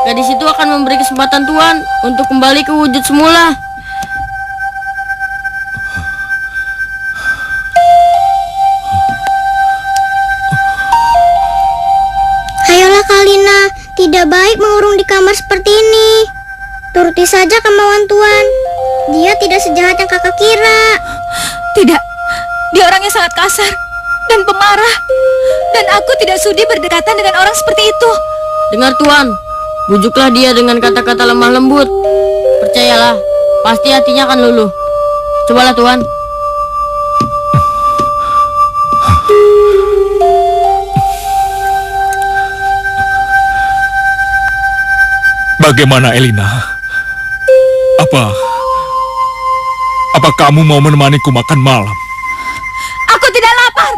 Gadis itu akan memberi kesempatan Tuan untuk kembali ke wujud semula. Ayolah, Kalina. Tidak baik mengurung di kamar seperti ini. Turuti saja kemauan Tuan. Dia tidak sejahat yang kakak kira. Tidak. Dia orang yang sangat kasar dan pemarah. Dan aku tidak sudi berdekatan dengan orang seperti itu. Dengar, Tuan. Bujuklah dia dengan kata-kata lemah lembut. Percayalah, pasti hatinya akan luluh. Cobalah, Tuan. Bagaimana, Elina? Apa kamu mau menemaniku makan malam? Aku tidak lapar.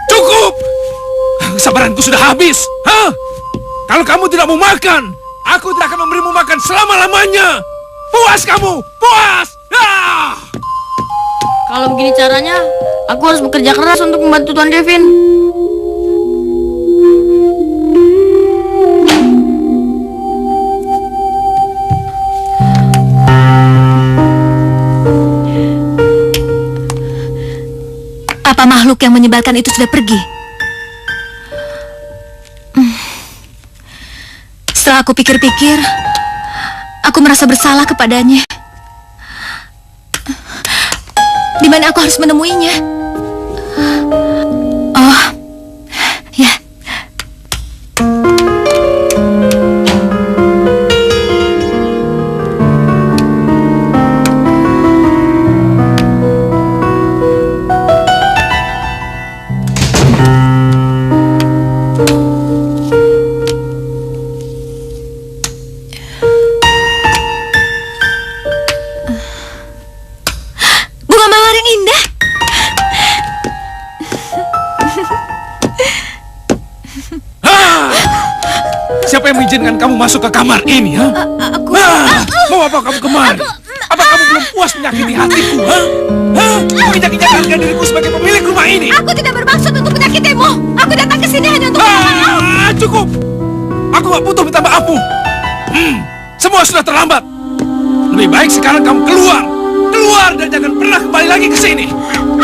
Cukup! Kesabaranku sudah habis. Hah? Kalau kamu tidak mau makan, aku tidak akan memberimu makan selama-lamanya. Puas kamu! Puas! Ah! Kalau begini caranya, aku harus bekerja keras untuk membantu Tuan Kevin. Apa makhluk yang menyebalkan itu sudah pergi? Setelah aku pikir-pikir, aku merasa bersalah kepadanya. Di mana aku harus menemuinya? Oh, ya. Siapa yang mengizinkan kamu masuk ke kamar ini, ha? Mau apa kamu kemari? Apa kamu belum puas menyakiti hatiku, ha? Menginjak-injak harga diriku sebagai pemilik rumah ini. Aku tidak bermaksud untuk menyakitimu. Aku datang ke sini hanya untuk cukup. Aku gak butuh minta maafmu. Semua sudah terlambat. Lebih baik sekarang kamu keluar. Keluar dan jangan pernah kembali lagi ke sini.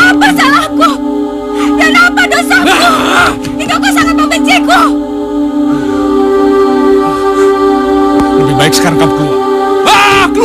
Apa salahku? Dan apa dosaku? Hingga kau sangat membenciku. Lebih baik sekarang kamu keluar. Keluar!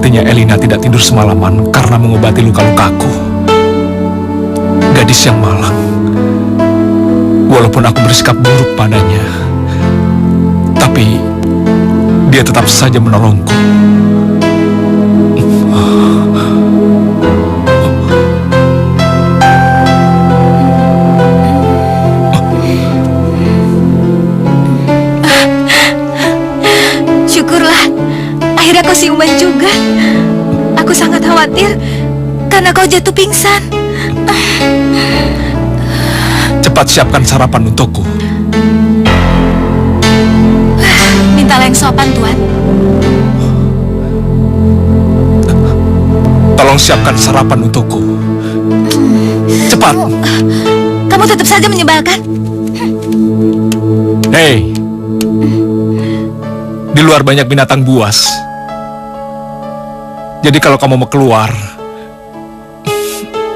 Sepertinya Elina tidak tidur semalaman karena mengobati luka-lukaku. Gadis yang malang. Walaupun aku bersikap buruk padanya, tapi dia tetap saja menolongku. Syukurlah, akhirnya kau siuman juga. Aku sangat khawatir karena kau jatuh pingsan. Cepat siapkan sarapan untukku. Mintalah yang sopan, Tuan. Tolong siapkan sarapan untukku. Cepat. Kamu tetap saja menyebalkan. Hei, di luar banyak binatang buas. Jadi kalau kamu mau keluar,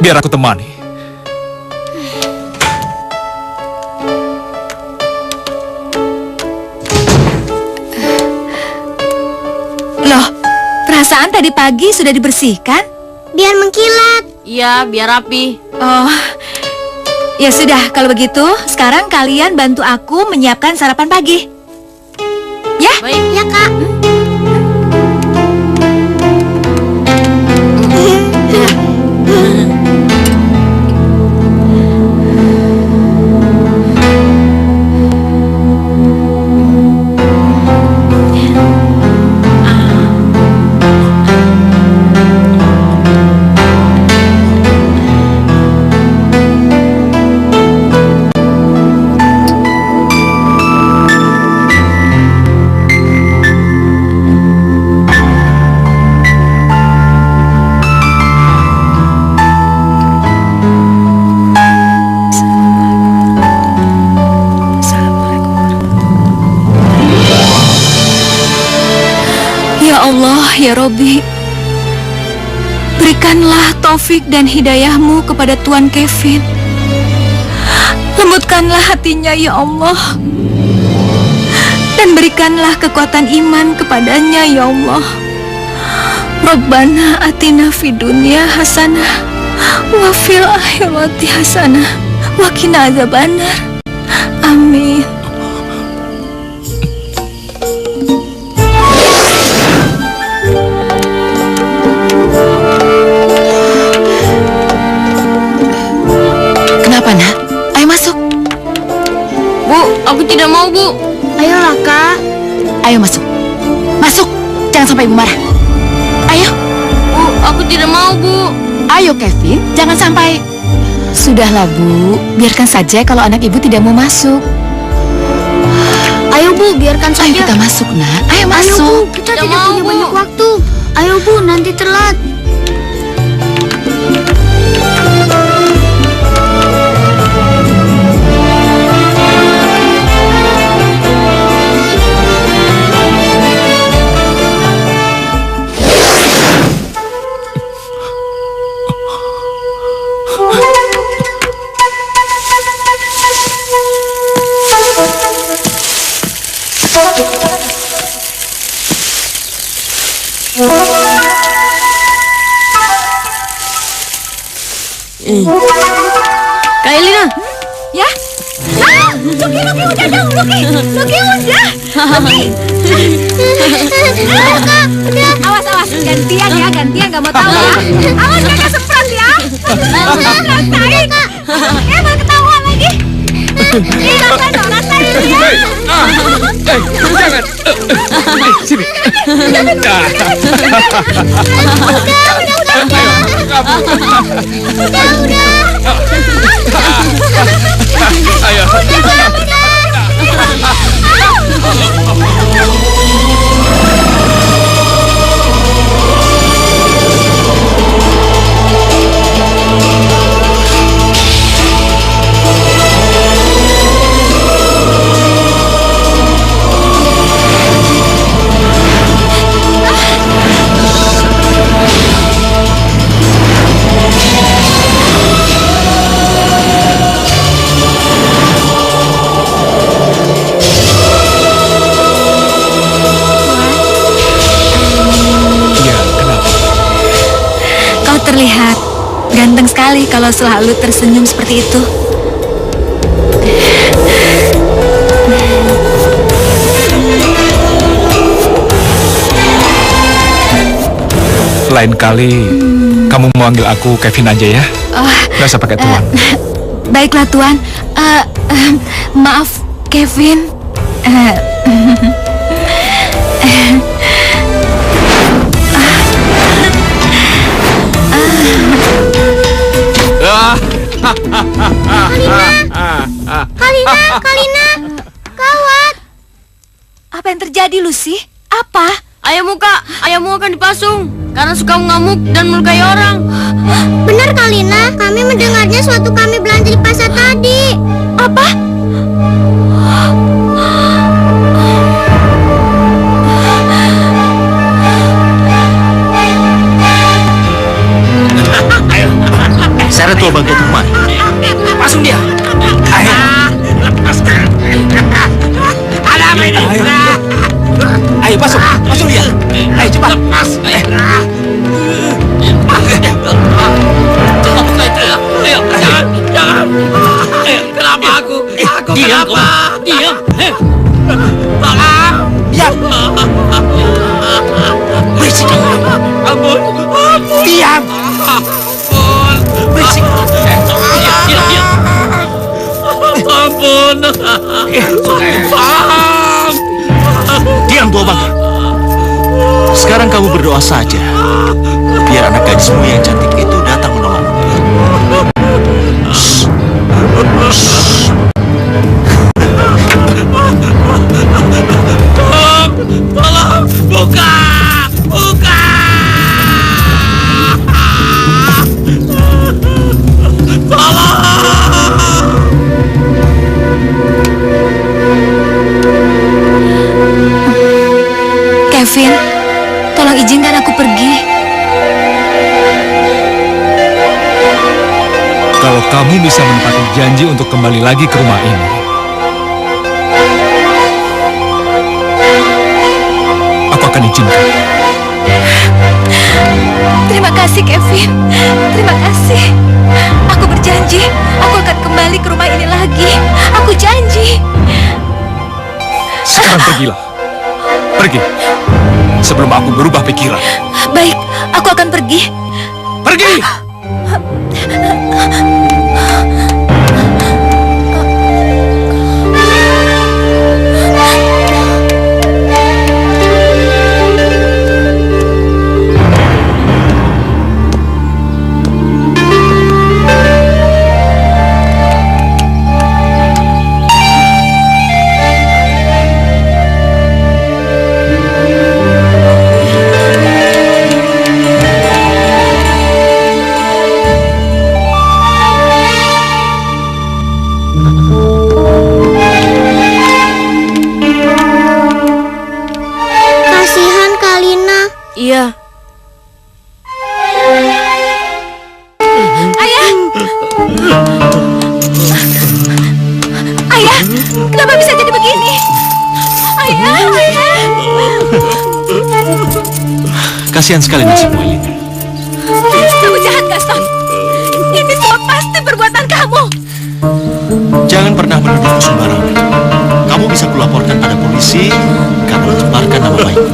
biar aku temani. Loh, perasaan tadi pagi sudah dibersihkan? Biar mengkilat. Iya, biar rapi. Oh, ya sudah, kalau begitu sekarang kalian bantu aku menyiapkan sarapan pagi. Ya? Baik. Ya, Kak. Ya Allah, ya Robbi, berikanlah taufik dan hidayahmu kepada Tuan Kevin. Lembutkanlah hatinya, ya Allah, dan berikanlah kekuatan iman kepadanya, ya Allah. Rabbana atina fid dunya hasanah wa fil akhirati hasanah wa qina adzabannar. Amin. Kenapa, Nak? Ayo masuk. Bu, aku tidak mau, Bu. Ayolah, Kak. Ayo masuk. Masuk. Jangan sampai Ibu marah. Ayo. Bu, aku tidak mau, Bu. Ayo, Kevin. Jangan sampai. Sudahlah, Bu. Biarkan saja kalau anak Ibu tidak mau masuk. Ayo, Bu, biarkan Ayo saja. kita masuk, Nak. Ayo Ayo, Bu, masuk. kita Tidak tidak mau, punya Bu. banyak waktu. Ayo, Bu, nanti telat. Kak Elina. Ya? Luki udah dong, Luki udah. Awas, gantian ya, nggak mau tahu ya. Awas kakak semprot ya. Rasain. Mau ketahuan lagi. Rasain ya. Jangan. Sini. Ayo. ganteng sekali kalau selalu tersenyum seperti itu. Lain kali kamu manggil aku Kevin aja ya. Nggak usah pakai tuan. Baiklah Tuan. Maaf Kevin. Kalina, gawat. Apa yang terjadi Lucy? Apa? Ayahmu kak, ayahmu akan dipasung karena suka mengamuk dan melukai orang. Benar Kalina, kami mendengarnya suatu kami belanja di pasar tadi. Apa? Seret tua bangkai tuman. Pasung dia. Ayo. Ada apa ini? Ayo pasung dia. Ayo cepat. Cepat buka itu. Ayo, jangan. Kenapa aku? Diam, kenapa? Diam. Diam. Berisik. Ampun. Diam. Ampun. Berisik. Diam. Ampun. Diam tua bangkai. Sekarang kamu berdoa saja, biar anak gadismu yang cantik itu datang menolongmu. Tolong, buka. Kevin, tolong izinkan aku pergi. Kalau kamu bisa menepati janji untuk kembali lagi ke rumah ini, aku akan izinkan. Terima kasih Kevin. Terima kasih. Aku berjanji, aku akan kembali ke rumah ini lagi. Aku janji. Sekarang pergilah. Pergi. Sebelum aku berubah pikiran. Baik, aku akan pergi. Pergi! Kasihan Kalina. Iya. Ayah! Ayah, kenapa bisa jadi begini? Ayah! Kasihan sekali nasibmu, Elina. Kamu jahat, Gaston. Ini semua pasti perbuatan kamu. Jangan pernah menuduhku sembarangan. Kamu bisa kulaporkan pada polisi karena mencemarkan nama baikku.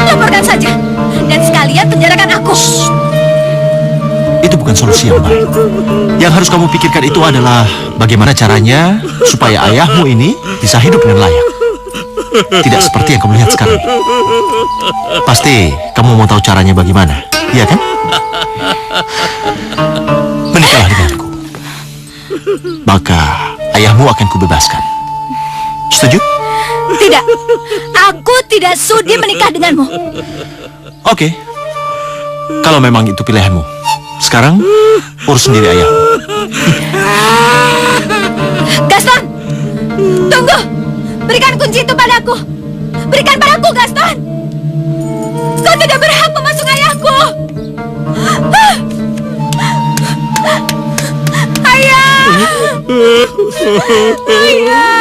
Laporkan saja. Dan sekalian penjarakan aku. Itu bukan solusi yang baik. Yang harus kamu pikirkan itu adalah bagaimana caranya supaya ayahmu ini bisa hidup dengan layak. Tidak seperti yang kamu lihat sekarang. Pasti kamu mau tahu caranya bagaimana, iya kan? Menikahlah denganku. Maka ayahmu akan kubebaskan. Setuju? Tidak. Aku tidak sudi menikah denganmu. Oke. Kalau memang itu pilihanmu. Sekarang urus sendiri ayahmu. Gaston! Tunggu! Berikan kunci itu padaku! Berikan padaku, Gaston! Kau tidak berhak memasuk ayahku! Ayah! Ayah!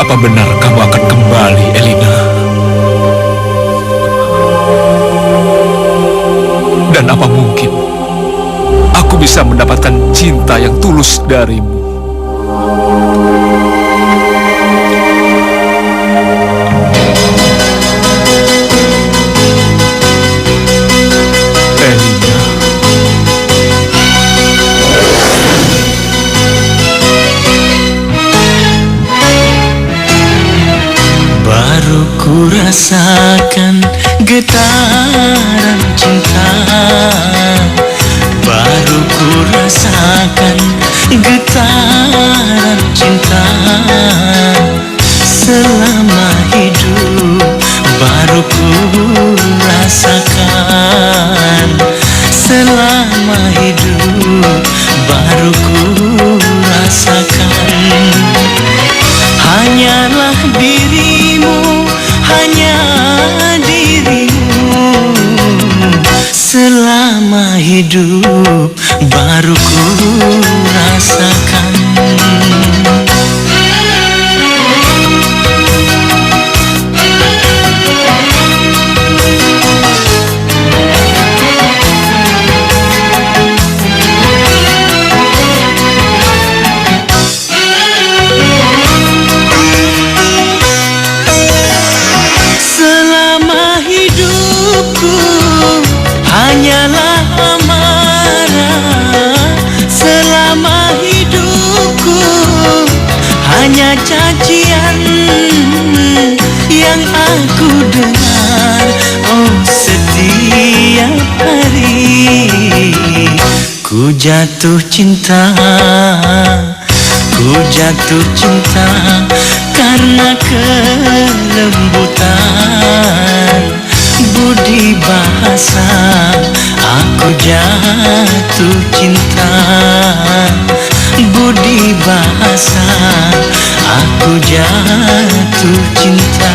Apa benar kamu akan kembali, Elina? Dan apa mungkin aku bisa mendapatkan cinta yang tulus darimu? Elina. Baru ku rasakan getaran cinta, baru ku rasakan getaran cinta. Selama hidup baru ku rasakan, selama hidup baru ku rasakan. Hanyalah dirimu, hanya dirimu. Selama hidup baru ku rasakan. Selama hidupku hanyalah amarah, selama hidupku hanya cacian yang aku dengar. Oh, setiap hari ku jatuh cinta, ku jatuh cinta karena kelembutan budi bahasa. Aku jatuh cinta, budi bahasa. Aku jatuh cinta.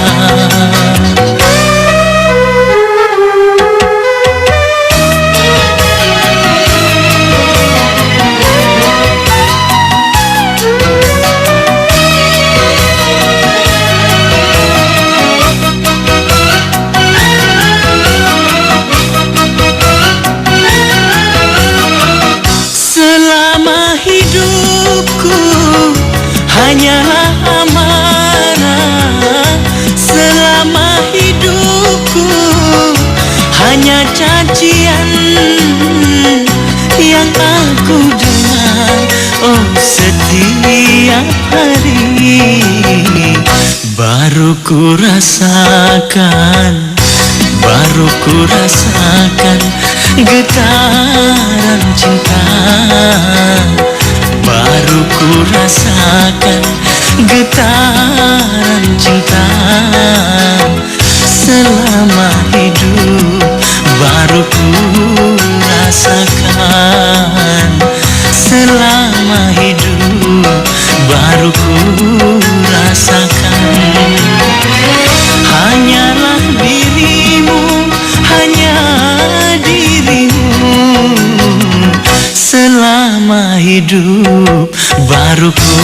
Selama hidupku hanyalah amarah, selama hidupku hanya cacian yang aku dengar. Oh, setiap hari baru ku rasakan, baru ku rasakan getaran cinta, baru ku rasakan getaran cinta. Selama hidup baru ku rasakan, selama hidup baru ku rasakan. Hanyalah dirimu, hanya dirimu. Selama hidup baru ku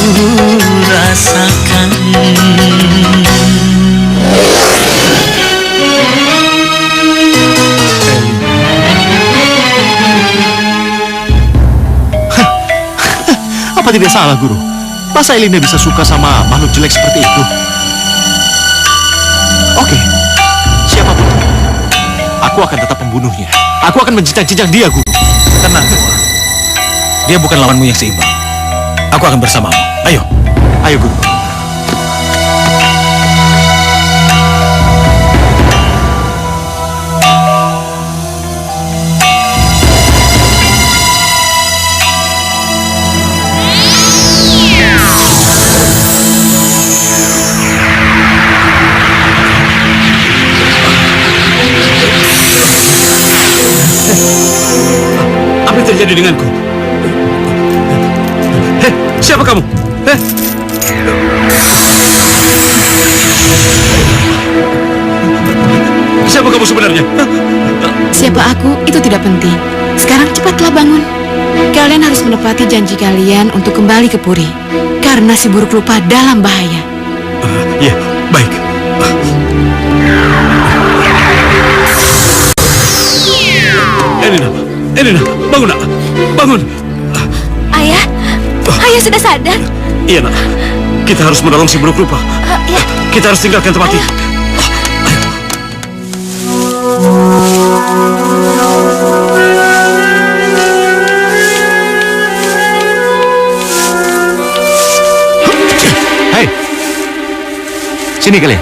rasakan. Apa tidak salah, Guru? Masa Elina bisa suka sama makhluk jelek seperti itu? Oke, siapapun dia, aku akan tetap membunuhnya. Aku akan menjinjak-jinjak dia, Guru. Tenang, dia bukan lawanmu yang seimbang. Aku akan bersamamu. Ayo. Ayo, Guru. Apa yang terjadi denganku? Hei, siapa kamu? Hei. Siapa kamu sebenarnya? Siapa aku itu tidak penting. Sekarang cepatlah bangun. Kalian harus menepati janji kalian untuk kembali ke Puri. Karena si buruk rupa dalam bahaya. Ya, baik. Elina, bangun nak, bangun. Ayah, ayah sudah sadar? Iya nak, kita harus menolong si buruk rupa. Ya. Kita harus tinggalkan tempat ini. Hei, sini kalian.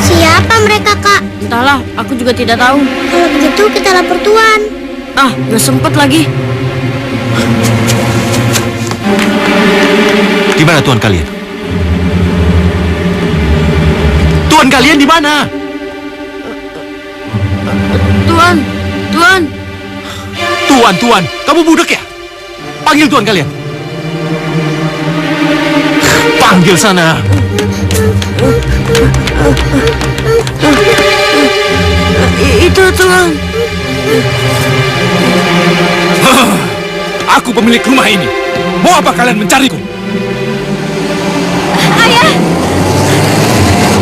Siapa mereka, Kak? Entahlah, aku juga tidak tahu. Kalau begitu kita lapor Tuan. Ah, nggak sempet lagi. Di mana tuan kalian? Tuan kalian di mana? Tuan. Tuan, kamu budak ya? Panggil tuan kalian. Panggil sana. Itu Tuan. Aku pemilik rumah ini. Mau apa kalian mencariku? Ayah!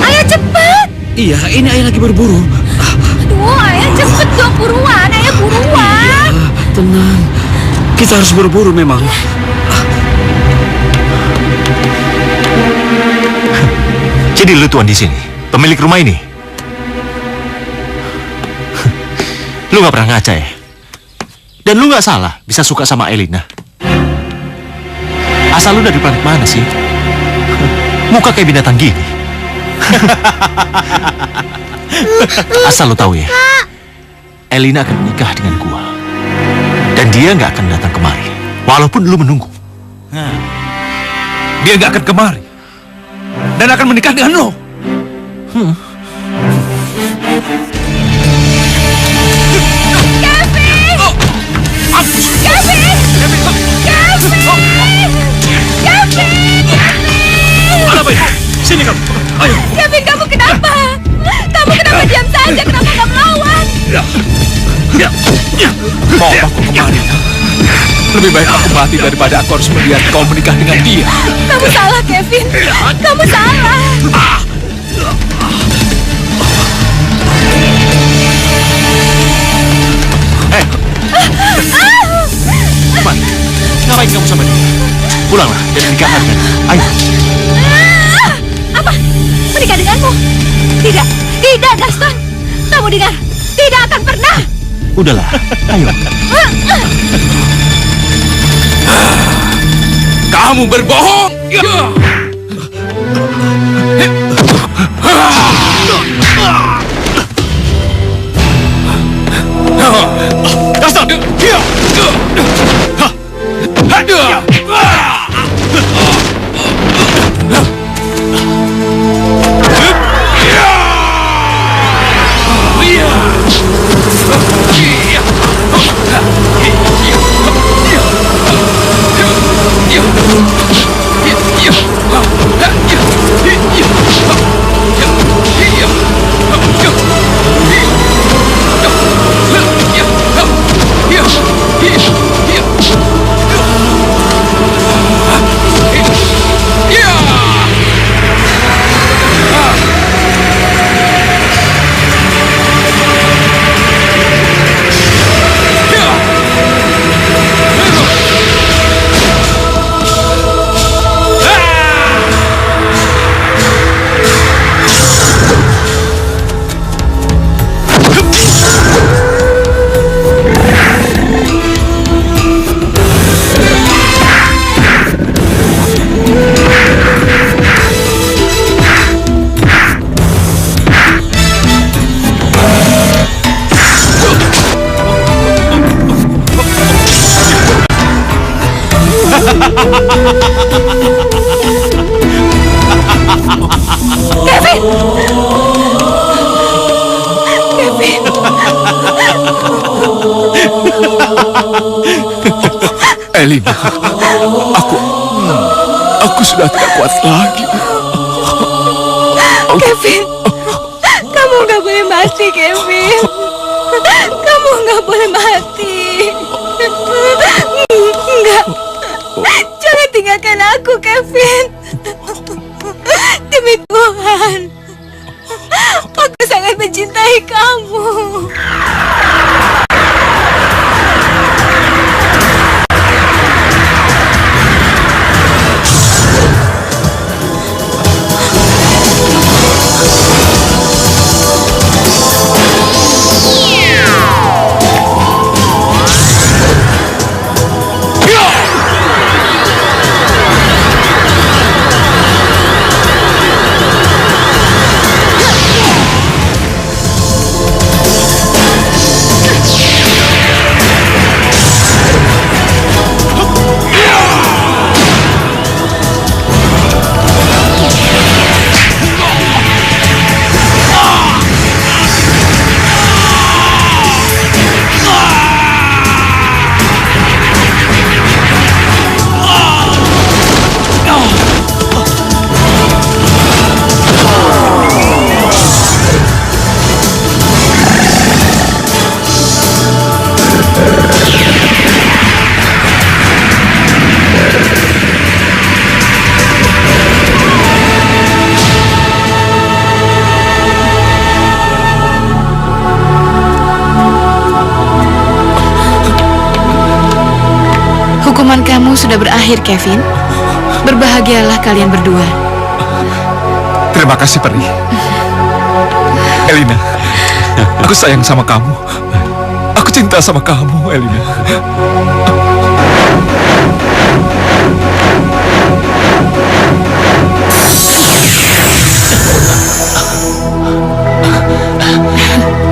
Ayah cepat! Iya, ini ayah lagi berburu. Aduh, ayah cepet dong, buruan! Ayah buruan! Tenang, kita harus berburu memang. Jadi lu tuan di sini, pemilik rumah ini. Lu nggak pernah ngaca ya? Dan lu nggak salah bisa suka sama Elina. Asal lu dari planet mana sih? Muka kayak binatang gini. Asal lu tahu ya, Elina akan menikah dengan gua. Dan dia nggak akan datang kemari, walaupun lu menunggu. Dia nggak akan kemari. Dan akan menikah dengan lo. Apa ini? Sini kamu. Ayo. Kevin, kamu kenapa? Kamu kenapa diam saja? Kenapa nggak melawan? Mau aku kemari? Lebih baik aku mati daripada aku harus melihat kau menikah dengan dia. Kamu salah, Kevin. Kamu salah. Man, ngapain kamu sama dia? Pulanglah dan nikah dengan dia. Ayo. Apa? Menikah denganmu? Tidak, tidak, Gaston. Kamu dengar? Tidak akan pernah. Udahlah, ayo. Kamu berbohong. Gaston! Elina, aku sudah tidak kuat lagi. Kevin, kamu nggak boleh mati, Kevin. Kamu nggak boleh mati. Enggak. Jangan tinggalkan aku, Kevin. Demi Tuhan, aku sangat mencintai kamu. Hukuman kamu sudah berakhir, Kevin. Berbahagialah kalian berdua. Terima kasih, Peri. Elina, aku sayang sama kamu. Aku cinta sama kamu, Elina.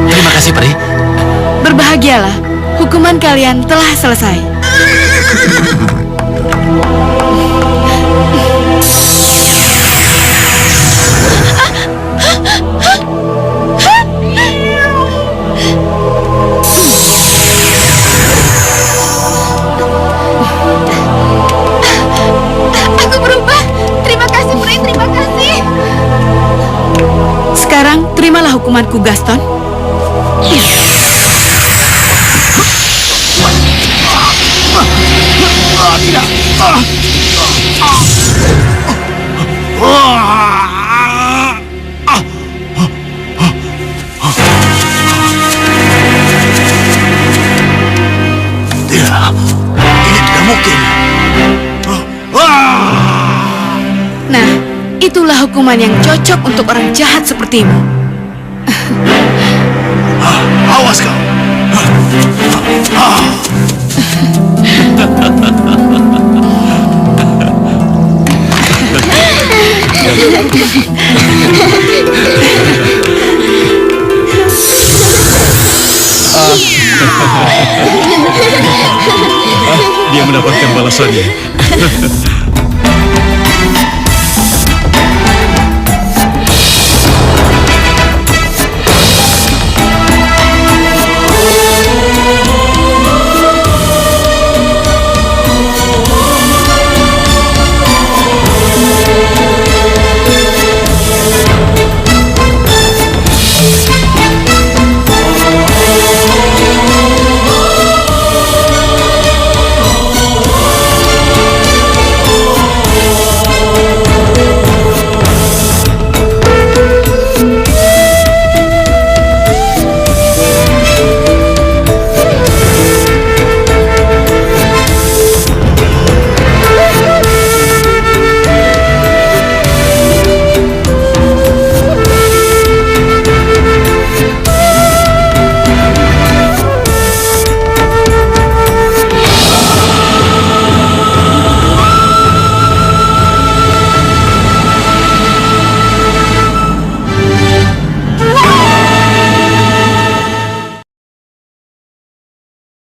Terima kasih, Peri. Berbahagialah. Hukuman kalian telah selesai. Aku berubah. Terima kasih, Peri. Terima kasih. Sekarang terimalah hukumanku, Gaston. Ini tidak mungkin. Nah, itulah hukuman yang cocok untuk orang jahat sepertimu. Awas kau. Dia mendapatkan balasannya.